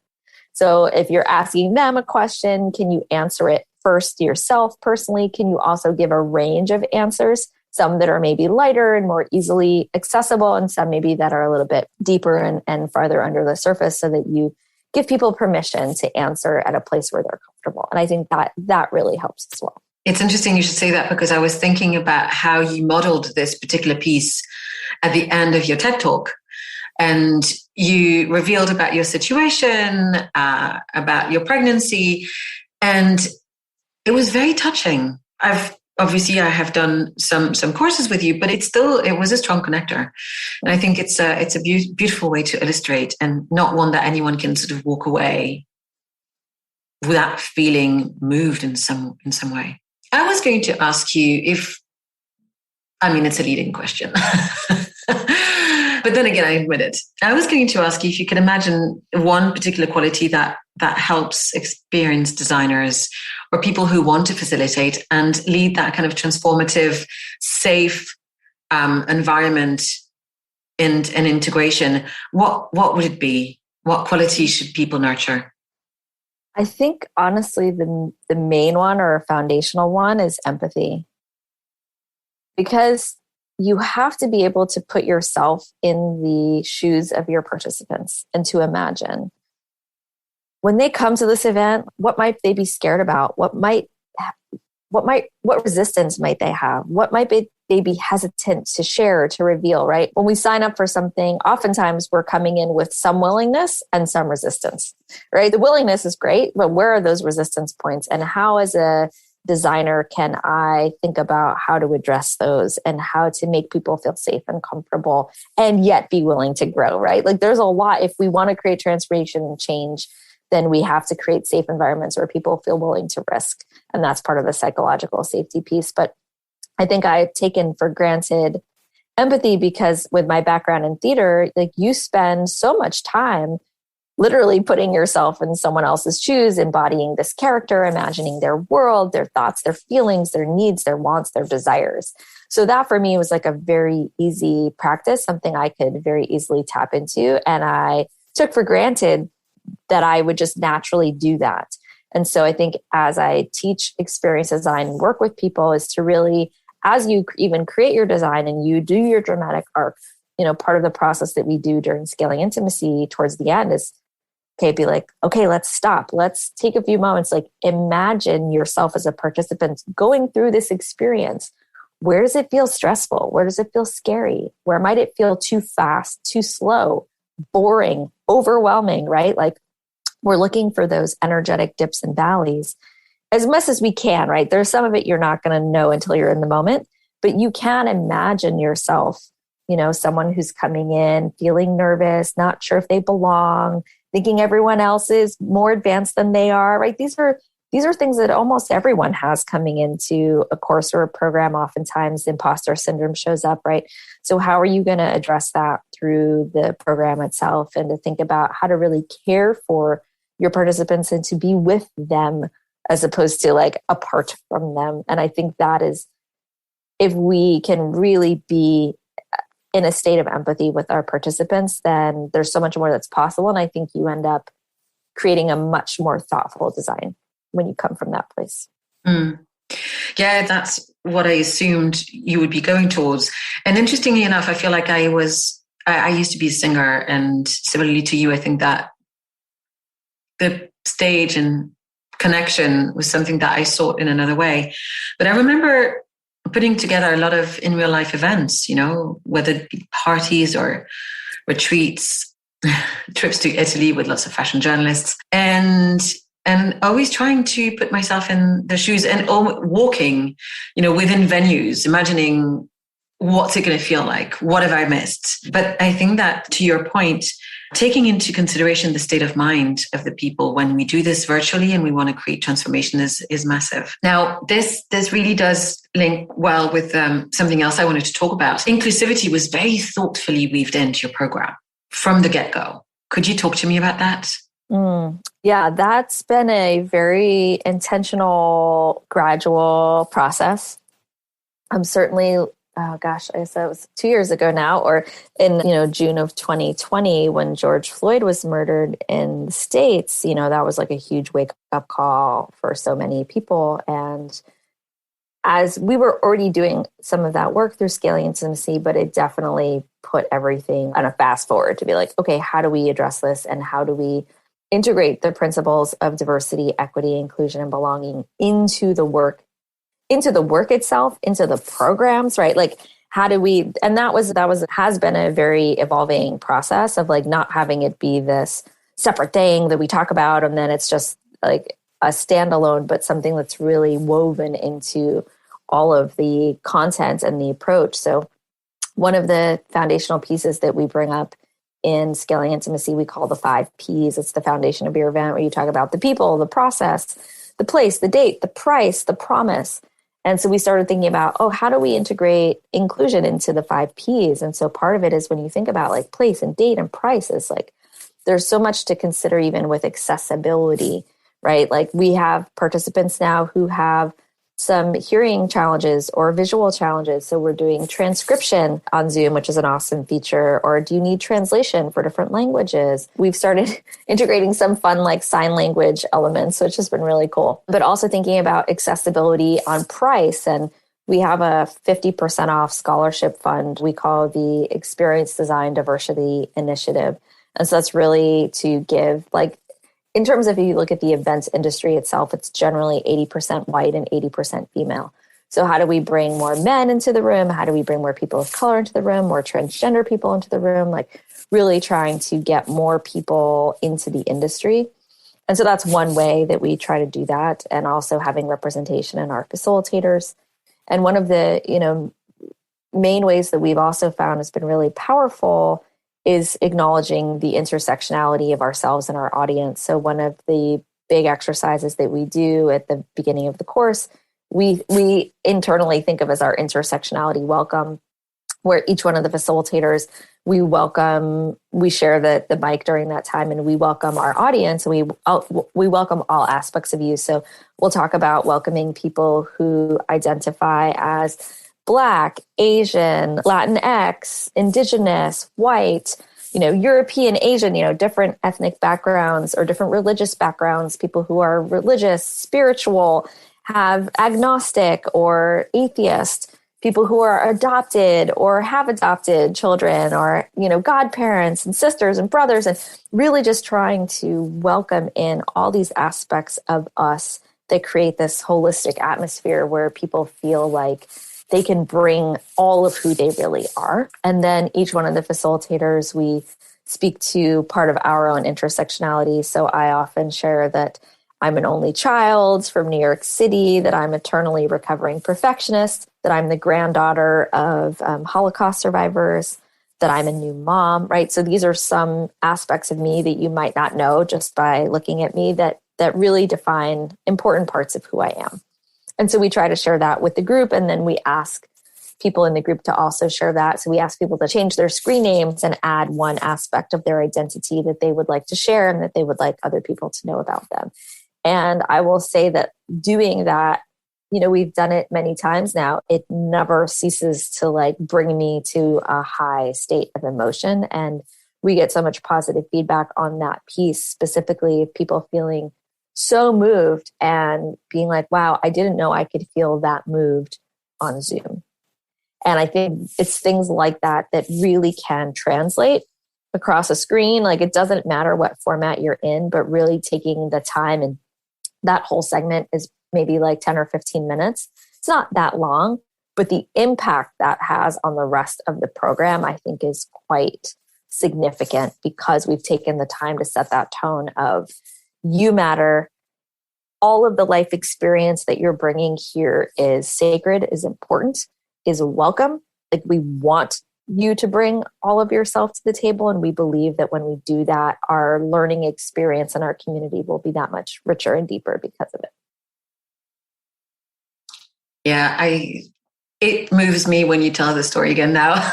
So if you're asking them a question, can you answer it first yourself personally? Can you also give a range of answers? Some that are maybe lighter and more easily accessible, and some maybe that are a little bit deeper and farther under the surface, so that you give people permission to answer at a place where they're comfortable. And I think that really helps as well. It's interesting you should say that, because I was thinking about how you modeled this particular piece at the end of your TED Talk. And you revealed about your situation, about your pregnancy. And it was very touching. I have done some courses with you, but it was a strong connector. And I think it's a beautiful way to illustrate, and not one that anyone can sort of walk away without feeling moved in some way. I was going to ask you it's a leading question, but then again, I admit it. I was going to ask you if you could imagine one particular quality that helps experienced designers or people who want to facilitate and lead that kind of transformative, safe environment and integration. What would it be? What qualities should people nurture? I think, honestly, the main one or foundational one is empathy. Because you have to be able to put yourself in the shoes of your participants and to imagine when they come to this event, what might they be scared about? What resistance might they have? What might they be hesitant to share, to reveal, right? When we sign up for something, oftentimes we're coming in with some willingness and some resistance, right? The willingness is great, but where are those resistance points? And how, as a designer, can I think about how to address those and how to make people feel safe and comfortable and yet be willing to grow, right? Like there's a lot. If we want to create transformation and change, then we have to create safe environments where people feel willing to risk. And that's part of the psychological safety piece. But I think I've taken for granted empathy because with my background in theater, like you spend so much time literally putting yourself in someone else's shoes, embodying this character, imagining their world, their thoughts, their feelings, their needs, their wants, their desires. So that for me was like a very easy practice, something I could very easily tap into. And I took for granted that I would just naturally do that. And so I think as I teach experience design and work with people is to really, as you even create your design and you do your dramatic arc, part of the process that we do during scaling intimacy towards the end is, be like, okay, let's stop. Let's take a few moments, like imagine yourself as a participant going through this experience. Where does it feel stressful? Where does it feel scary? Where might it feel too fast, too slow, boring, overwhelming, right? Like we're looking for those energetic dips and valleys as much as we can, right? There's some of it you're not going to know until you're in the moment, But you can imagine yourself, someone who's coming in, feeling nervous, not sure if they belong, thinking everyone else is more advanced than they are, right? These are things that almost everyone has coming into a course or a program. Oftentimes imposter syndrome shows up, right? So how are you going to address that through the program itself, and to think about how to really care for your participants and to be with them as opposed to like apart from them. And I think that is, if we can really be in a state of empathy with our participants, then there's so much more that's possible. And I think you end up creating a much more thoughtful design when you come from that place. Yeah, that's what I assumed you would be going towards. And interestingly enough, I feel like I used to be a singer, and similarly to you, I think that the stage and connection was something that I sought in another way. But I remember putting together a lot of in real life events, whether it be parties or retreats, trips to Italy with lots of fashion journalists, and always trying to put myself in the shoes and walking, within venues, imagining what's it going to feel like? What have I missed? But I think that, to your point, taking into consideration the state of mind of the people when we do this virtually and we want to create transformation is massive. Now, this really does link well with something else I wanted to talk about. Inclusivity was very thoughtfully weaved into your program from the get-go. Could you talk to me about that? Yeah, that's been a very intentional, gradual process. I'm certainly, I guess it was 2 years ago now, or in, June of 2020, when George Floyd was murdered in the States, that was like a huge wake-up call for so many people. And as we were already doing some of that work through Scaling Intimacy, but it definitely put everything on a fast forward to be like, okay, how do we address this? And how do we integrate the principles of diversity, equity, inclusion, and belonging into the work itself, into the programs, right? Like, how do we, and that has been a very evolving process of like not having it be this separate thing that we talk about, and then it's just like a standalone, but something that's really woven into all of the content and the approach. So one of the foundational pieces that we bring up in Scaling Intimacy, we call the 5 Ps. It's the foundation of your event, where you talk about the people, the process, the place, the date, the price, the promise. And so we started thinking about, how do we integrate inclusion into the 5 Ps? And so part of it is when you think about like place and date and price, is like, there's so much to consider even with accessibility, right? Like, we have participants now who have some hearing challenges or visual challenges. So we're doing transcription on Zoom, which is an awesome feature. Or do you need translation for different languages? We've started integrating some fun like sign language elements, which has been really cool. But also thinking about accessibility on price. And we have a 50% off scholarship fund we call the Experience Design Diversity Initiative. And so that's really to give, like, in terms of, if you look at the events industry itself, it's generally 80% white and 80% female. So how do we bring more men into the room? How do we bring more people of color into the room, more transgender people into the room? Like, really trying to get more people into the industry. And so that's one way that we try to do that, and also having representation in our facilitators. And one of the, main ways that we've also found has been really powerful is acknowledging the intersectionality of ourselves and our audience. So one of the big exercises that we do at the beginning of the course, we internally think of as our intersectionality welcome, where each one of the facilitators, we share the mic during that time, and we welcome our audience, and we welcome all aspects of you. So we'll talk about welcoming people who identify as Black, Asian, Latinx, Indigenous, white, European, Asian, different ethnic backgrounds or different religious backgrounds, people who are religious, spiritual, have agnostic or atheist, people who are adopted or have adopted children, or, godparents and sisters and brothers, and really just trying to welcome in all these aspects of us that create this holistic atmosphere where people feel like they can bring all of who they really are. And then each one of the facilitators, we speak to part of our own intersectionality. So I often share that I'm an only child from New York City, that I'm eternally recovering perfectionist, that I'm the granddaughter of Holocaust survivors, that I'm a new mom, right? So these are some aspects of me that you might not know just by looking at me that really define important parts of who I am. And so we try to share that with the group, and then we ask people in the group to also share that. So we ask people to change their screen names and add one aspect of their identity that they would like to share and that they would like other people to know about them. And I will say that doing that, we've done it many times now. It never ceases to like bring me to a high state of emotion. And we get so much positive feedback on that piece, specifically people feeling so moved and being like, wow, I didn't know I could feel that moved on Zoom. And I think it's things like that that really can translate across a screen. Like it doesn't matter what format you're in, but really taking the time, and that whole segment is maybe like 10 or 15 minutes. It's not that long, but the impact that has on the rest of the program, I think, is quite significant because we've taken the time to set that tone of you matter. All of the life experience that you're bringing here is sacred, is important, is welcome. Like we want you to bring all of yourself to the table. And we believe that when we do that, our learning experience and our community will be that much richer and deeper because of it. Yeah, it moves me when you tell the story again now.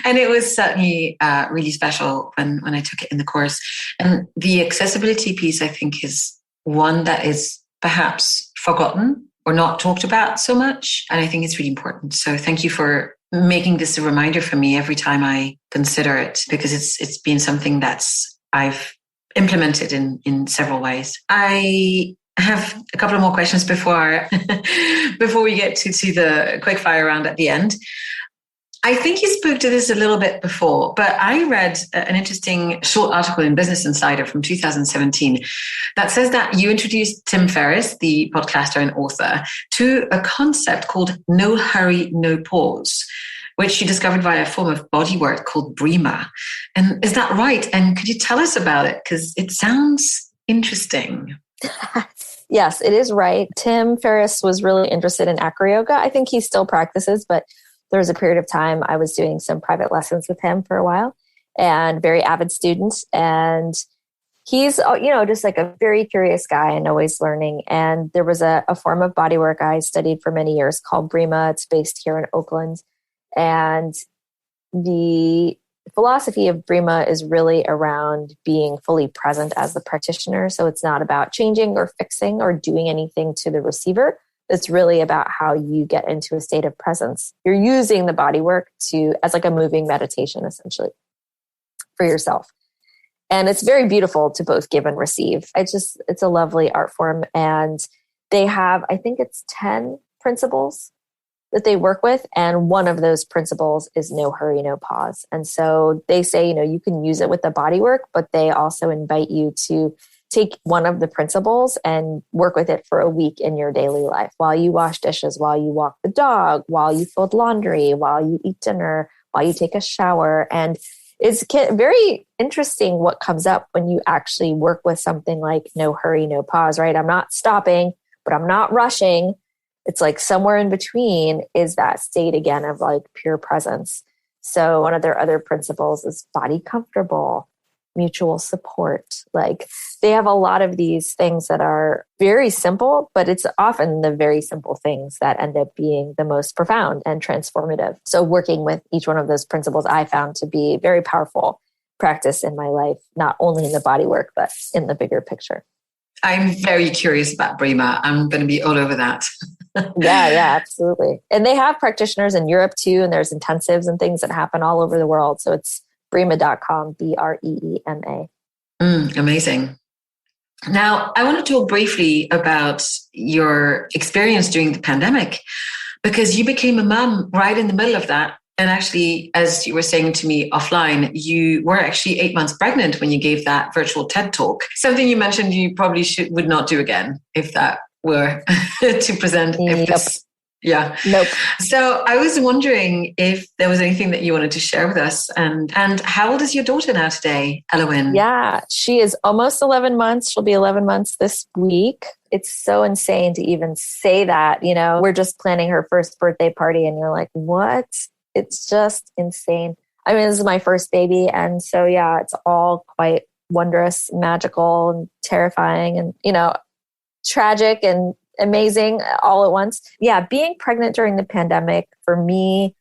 And it was certainly really special when I took it in the course. And the accessibility piece, I think, is one that is perhaps forgotten or not talked about so much. And I think it's really important. So thank you for making this a reminder for me every time I consider it, because it's been something I've implemented in several ways. I have a couple of more questions before we get to the quick fire round at the end. I think you spoke to this a little bit before, but I read an interesting short article in Business Insider from 2017 that says that you introduced Tim Ferriss, the podcaster and author, to a concept called no hurry, no pause, which you discovered via a form of bodywork called Brima. And is that right? And could you tell us about it? Because it sounds interesting. Yes, it is right. Tim Ferriss was really interested in AcroYoga. I think he still practices, but there was a period of time I was doing some private lessons with him for a while, and very avid student. And he's, just like a very curious guy and always learning. And there was a form of bodywork I studied for many years called Brima. It's based here in Oakland. And the philosophy of Brima is really around being fully present as the practitioner. So it's not about changing or fixing or doing anything to the receiver. It's really about how you get into a state of presence. You're using the body work as like a moving meditation, essentially, for yourself. And it's very beautiful to both give and receive. It's a lovely art form. And they have, I think it's 10 principles that they work with. And one of those principles is no hurry, no pause. And so they say, you can use it with the body work, but they also invite you to take one of the principles and work with it for a week in your daily life, while you wash dishes, while you walk the dog, while you fold laundry, while you eat dinner, while you take a shower. And it's very interesting what comes up when you actually work with something like no hurry, no pause, right? I'm not stopping, but I'm not rushing. It's like somewhere in between is that state again of like pure presence. So one of their other principles is body comfortable, mutual support. Like they have a lot of these things that are very simple, but it's often the very simple things that end up being the most profound and transformative. So working with each one of those principles, I found to be very powerful practice in my life, not only in the body work, but in the bigger picture. I'm very curious about Brima. I'm going to be all over that. Yeah, absolutely. And they have practitioners in Europe too, and there's intensives and things that happen all over the world. So it's Brema.com, BREEMA. Amazing. Now, I want to talk briefly about your experience during the pandemic, because you became a mom right in the middle of that. And actually, as you were saying to me offline, you were actually 8 months pregnant when you gave that virtual TED talk. Something you mentioned you probably would not do again if that were to present. Yep. Yeah. Nope. So I was wondering if there was anything that you wanted to share with us. And how old is your daughter now today, Elowen? Yeah, she is almost 11 months. She'll be 11 months this week. It's so insane to even say that, we're just planning her first birthday party and you're like, what? It's just insane. I mean, this is my first baby. And so, yeah, it's all quite wondrous, magical, and terrifying and, tragic and amazing all at once. Yeah, being pregnant during the pandemic for me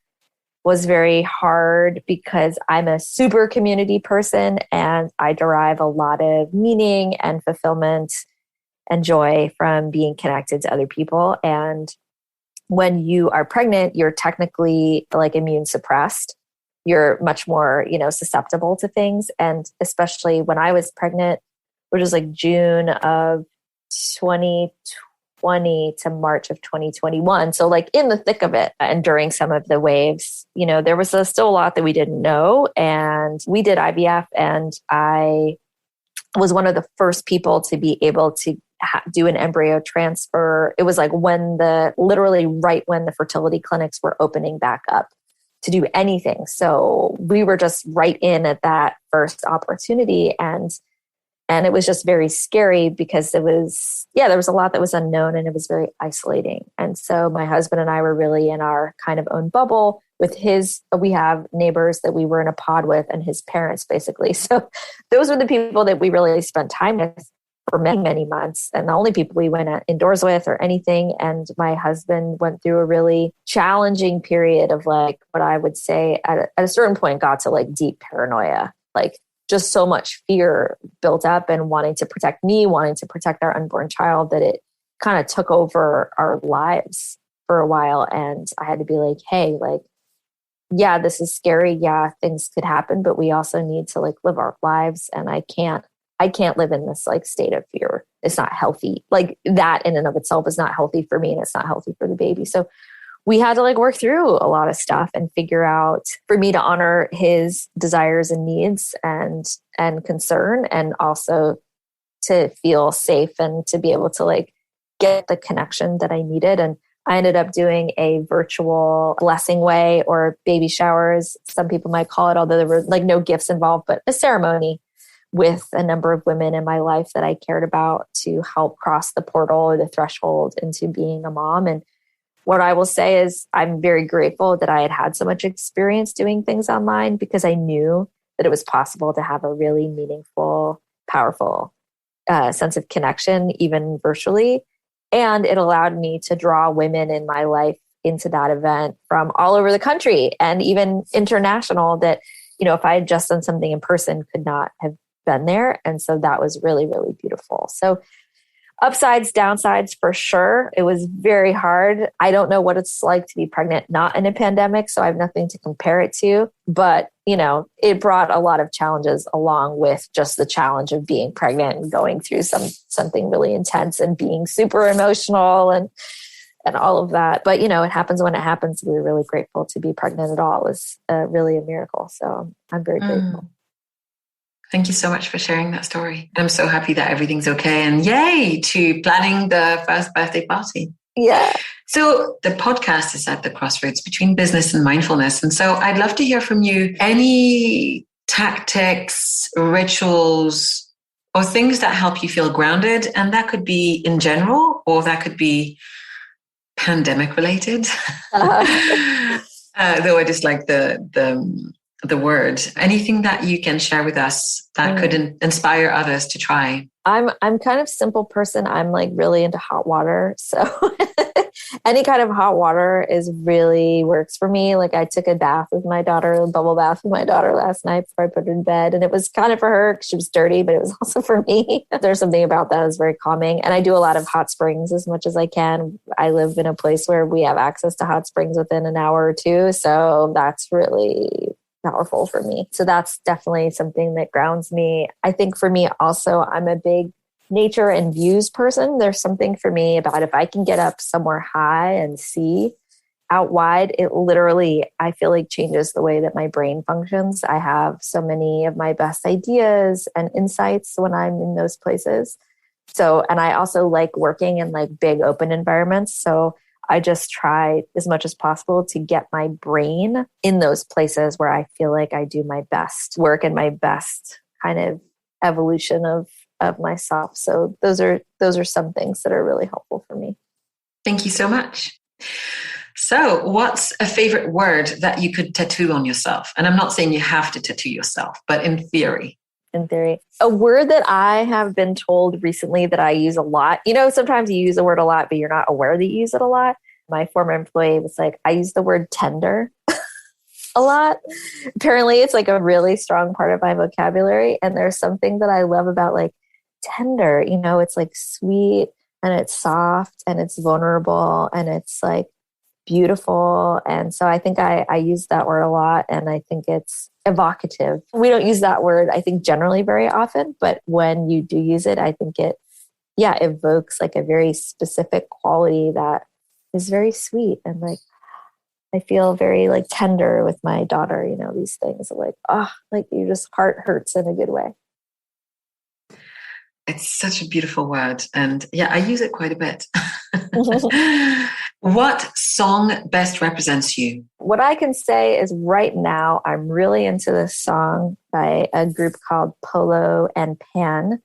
was very hard because I'm a super community person and I derive a lot of meaning and fulfillment and joy from being connected to other people. And when you are pregnant, you're technically like immune suppressed. You're much more, susceptible to things. And especially when I was pregnant, which was like June of 2020 to March of 2021. So like in the thick of it and during some of the waves, there was still a lot that we didn't know. And we did IVF and I was one of the first people to be able to do an embryo transfer. It was like literally right when the fertility clinics were opening back up to do anything. So we were just right in at that first opportunity. And it was just very scary because there was a lot that was unknown and it was very isolating. And so my husband and I were really in our kind of own bubble with we have neighbors that we were in a pod with and his parents basically. So those were the people that we really spent time with for many, many months. And the only people we went indoors with or anything. And my husband went through a really challenging period of like what I would say at a certain point got to like deep paranoia, like just so much fear built up and wanting to protect me, wanting to protect our unborn child that it kind of took over our lives for a while. And I had to be like, hey, like, yeah, this is scary. Yeah, things could happen, but we also need to like live our lives. And I can't live in this like state of fear. It's not healthy. Like that in and of itself is not healthy for me and it's not healthy for the baby. So we had to like work through a lot of stuff and figure out for me to honor his desires and needs and concern, and also to feel safe and to be able to like get the connection that I needed. And I ended up doing a virtual blessing way or baby showers, some people might call it, although there were like no gifts involved, but a ceremony with a number of women in my life that I cared about to help cross the portal or the threshold into being a mom. And what I will say is I'm very grateful that I had so much experience doing things online because I knew that it was possible to have a really meaningful, powerful sense of connection, even virtually. And it allowed me to draw women in my life into that event from all over the country and even international that, if I had just done something in person, could not have been there. And so that was really, really beautiful. So upsides, downsides for sure. It was very hard. I don't know what it's like to be pregnant, not in a pandemic, so I have nothing to compare it to. But, it brought a lot of challenges along with just the challenge of being pregnant and going through something really intense and being super emotional and all of that. But, it happens when it happens. We were really grateful to be pregnant at all. It was really a miracle. So I'm very grateful. Thank you so much for sharing that story. I'm so happy that everything's okay. And yay to planning the first birthday party. Yeah. So the podcast is at the crossroads between business and mindfulness. And so I'd love to hear from you any tactics, rituals, or things that help you feel grounded. And that could be in general, or that could be pandemic related. Though I just like the word. Anything that you can share with us that could inspire others to try? I'm kind of simple person. I'm like really into hot water. So any kind of hot water really works for me. Like I took a bath with my daughter, a bubble bath with my daughter last night before I put her in bed. And it was kind of for her because she was dirty, but it was also for me. There's something about that that's very calming. And I do a lot of hot springs as much as I can. I live in a place where we have access to hot springs within an hour or two. So that's really powerful for me. So that's definitely something that grounds me. I think for me also, I'm a big nature and views person. There's something for me about if I can get up somewhere high and see out wide, it literally, I feel like changes the way that my brain functions. I have so many of my best ideas and insights when I'm in those places. So, and I also like working in like big open environments. So I just try as much as possible to get my brain in those places where I feel like I do my best work and my best kind of evolution of myself. So those are some things that are really helpful for me. Thank you so much. So what's a favorite word that you could tattoo on yourself? And I'm not saying you have to tattoo yourself, but in theory. In theory. A word that I have been told recently that I use a lot. Sometimes you use a word a lot, but you're not aware that you use it a lot. My former employee was like, I use the word tender a lot. Apparently it's like a really strong part of my vocabulary. And there's something that I love about like tender, it's like sweet and it's soft and it's vulnerable and it's like beautiful. And so I think I use that word a lot, and I think it's evocative. We don't use that word, I think, generally very often, but when you do use it, I think it evokes like a very specific quality that is very sweet. And like, I feel very like tender with my daughter, these things are like, like your just heart hurts in a good way. It's such a beautiful word. And yeah, I use it quite a bit. What song best represents you? What I can say is right now, I'm really into this song by a group called Polo and Pan.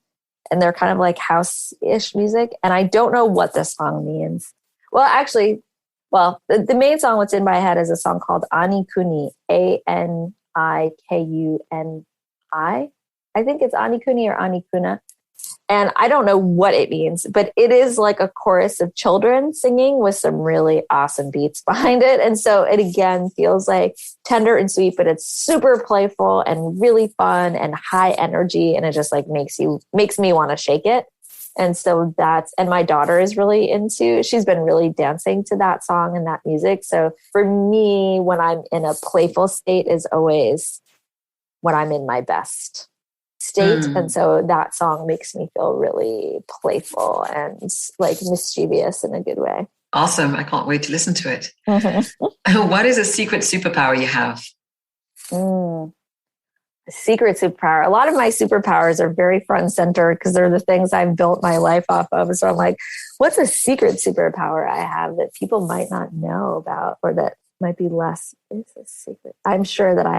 And they're kind of like house-ish music. And I don't know what this song means. Well, actually, the main song that's in my head is a song called Ani Kuni, Anikuni. I think it's Ani Kuni or Ani Kuna. And I don't know what it means, but it is like a chorus of children singing with some really awesome beats behind it. And so it again feels like tender and sweet, but it's super playful and really fun and high energy. And it just like makes me want to shake it. And so and my daughter is really she's been really dancing to that song and that music. So for me, when I'm in a playful state is always when I'm in my best state. And so that song makes me feel really playful and like mischievous in a good way. Awesome. I can't wait to listen to it. What is a secret superpower you have? A secret superpower. A lot of my superpowers are very front and center because they're the things I've built my life off of. So I'm like, what's a secret superpower I have that people might not know about, or that might be less? It's a secret. I'm sure I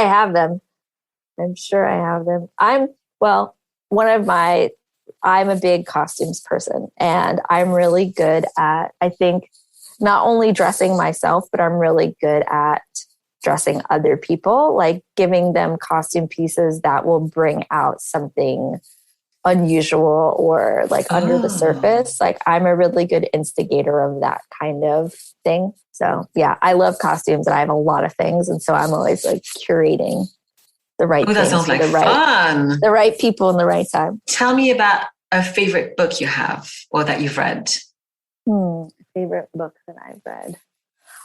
have them. I'm a big costumes person, and I'm really good at, I think, not only dressing myself, but I'm really good at dressing other people, like giving them costume pieces that will bring out something unusual or like under the surface. Like I'm a really good instigator of that kind of thing. So yeah, I love costumes and I have a lot of things. And so I'm always like curating the right things. That sounds like fun. The right people in the right time. Tell me about a favorite book you have or that you've read. Favorite book that I've read.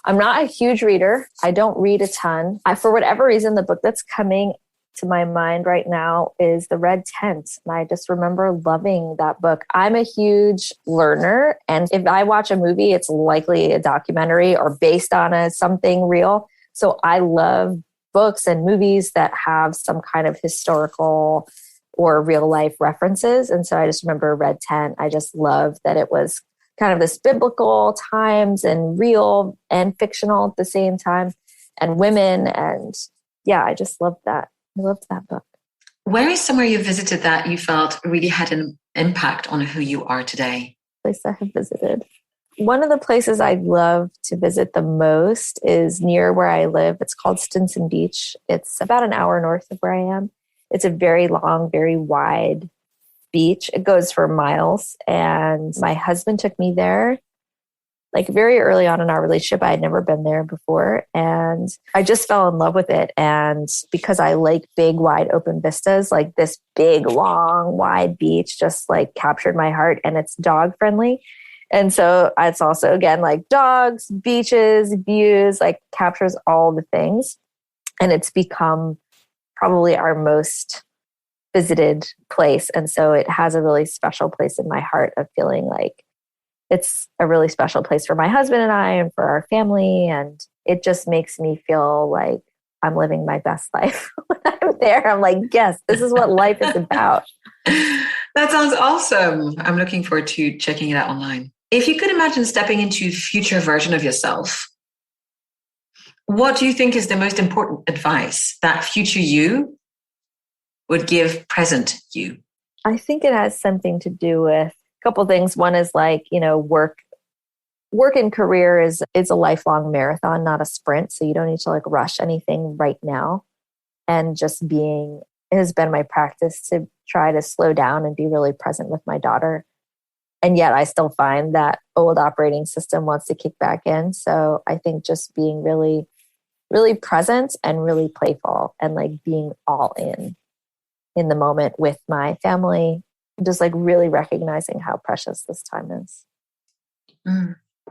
I'm not a huge reader. I don't read a ton. For whatever reason, the book that's coming to my mind right now is The Red Tent. And I just remember loving that book. I'm a huge learner. And if I watch a movie, it's likely a documentary or based on something real. So I love books and movies that have some kind of historical or real life references. And so I just remember Red Tent. I just loved that it was kind of this biblical times and real and fictional at the same time, and women. And yeah, I just loved that. I loved that book. Where is somewhere you visited that you felt really had an impact on who you are today? Place I have visited. One of the places I'd love to visit the most is near where I live. It's called Stinson Beach. It's about an hour north of where I am. It's a very long, very wide beach. It goes for miles. And my husband took me there like very early on in our relationship. I had never been there before. And I just fell in love with it. And because I like big, wide open vistas, like this big, long, wide beach just like captured my heart, and it's dog friendly. And so it's also, again, like dogs, beaches, views, like captures all the things. And it's become probably our most visited place. And so it has a really special place in my heart of feeling like it's a really special place for my husband and I and for our family. And it just makes me feel like I'm living my best life. When I'm there, I'm like, yes, this is what life is about. That sounds awesome. I'm looking forward to checking it out online. if you could imagine stepping into a future version of yourself, what do you think is the most important advice that future you would give present you? I think it has something to do with a couple of things. One is like, work and career is a lifelong marathon, not a sprint. So you don't need to like rush anything right now. And just it has been my practice to try to slow down and be really present with my daughter. And yet I still find that old operating system wants to kick back in. So I think just being really, really present and really playful and like being all in the moment with my family, just like really recognizing how precious this time is.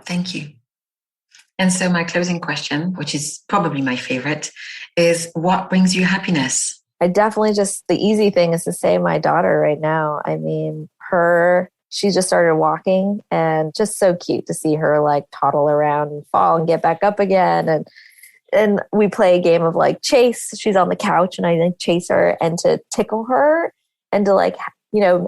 Thank you. And so my closing question, which is probably my favorite, is what brings you happiness? I definitely the easy thing is to say my daughter right now. I mean, she just started walking and just so cute to see her like toddle around and fall and get back up again. And we play a game of like chase. She's on the couch and I like chase her, and to tickle her and to like,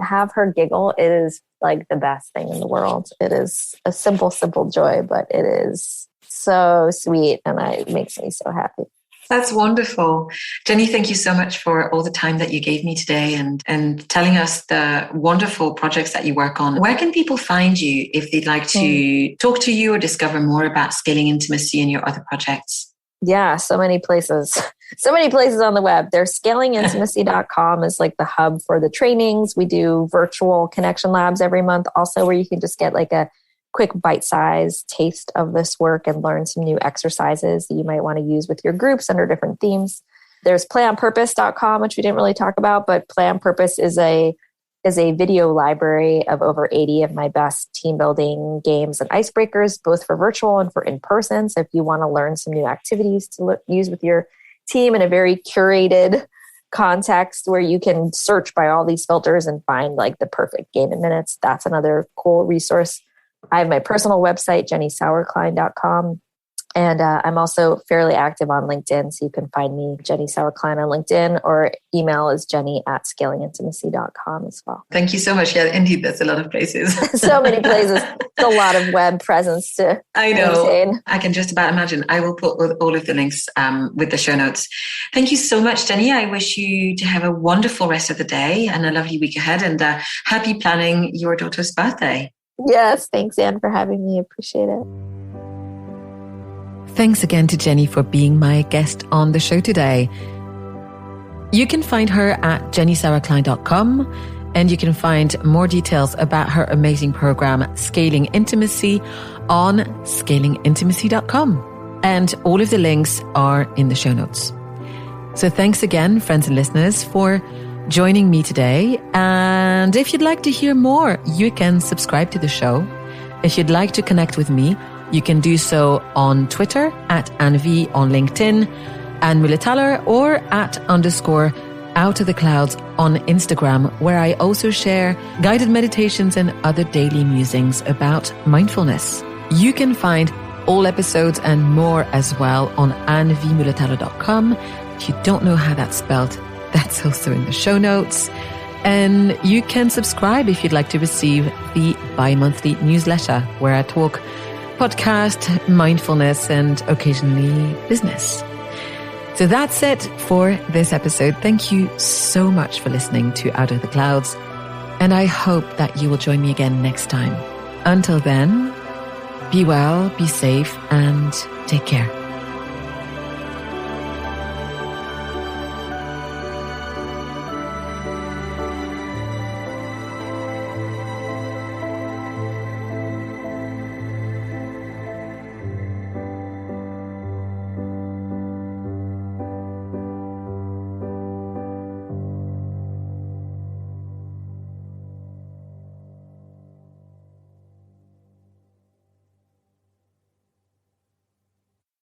have her giggle. It is like the best thing in the world. It is a simple joy, but it is so sweet and it makes me so happy. That's wonderful. Jenny, thank you so much for all the time that you gave me today and telling us the wonderful projects that you work on. Where can people find you if they'd like to talk to you or discover more about scaling intimacy and your other projects? Yeah, so many places. So many places on the web. There's scalingintimacy.com is like the hub for the trainings. We do virtual connection labs every month also, where you can just get like a quick bite-sized taste of this work and learn some new exercises that you might want to use with your groups under different themes. There's playonpurpose.com, which we didn't really talk about, but Play on Purpose is a video library of over 80 of my best team building games and icebreakers, both for virtual and for in-person. So if you want to learn some new activities to use with your team in a very curated context where you can search by all these filters and find like the perfect game in minutes, that's another cool resource. I have my personal website, jennysauerklein.com. And I'm also fairly active on LinkedIn. So you can find me, Jenny Sauer-Klein, on LinkedIn, or email is jenny@scalingintimacy.com as well. Thank you so much. Yeah, indeed, that's a lot of places. So many places. It's a lot of web presence to maintain. I can just about imagine. I will put all of the links with the show notes. Thank you so much, Jenny. I wish you to have a wonderful rest of the day and a lovely week ahead, and happy planning your daughter's birthday. Yes, thanks, Anne, for having me. Appreciate it. Thanks again to Jenny for being my guest on the show today. You can find her at jennysauerklein.com, and you can find more details about her amazing program, Scaling Intimacy, on scalingintimacy.com. And all of the links are in the show notes. So thanks again, friends and listeners, for joining me today. And if you'd like to hear more, you can subscribe to the show. If you'd like to connect with me, you can do so on Twitter @AnneV, on LinkedIn, and Muhlethaler, or @_OutOfTheClouds on Instagram, where I also share guided meditations and other daily musings about mindfulness. You can find all episodes and more as well on annevmuhlethaler.com. If you don't know how that's spelled, that's also in the show notes. And you can subscribe if you'd like to receive the bi-monthly newsletter, where I talk podcast, mindfulness, and occasionally business. So that's it for this episode. Thank you so much for listening to Out of the Clouds, and I hope that you will join me again next time. Until then, be well, be safe, and take care.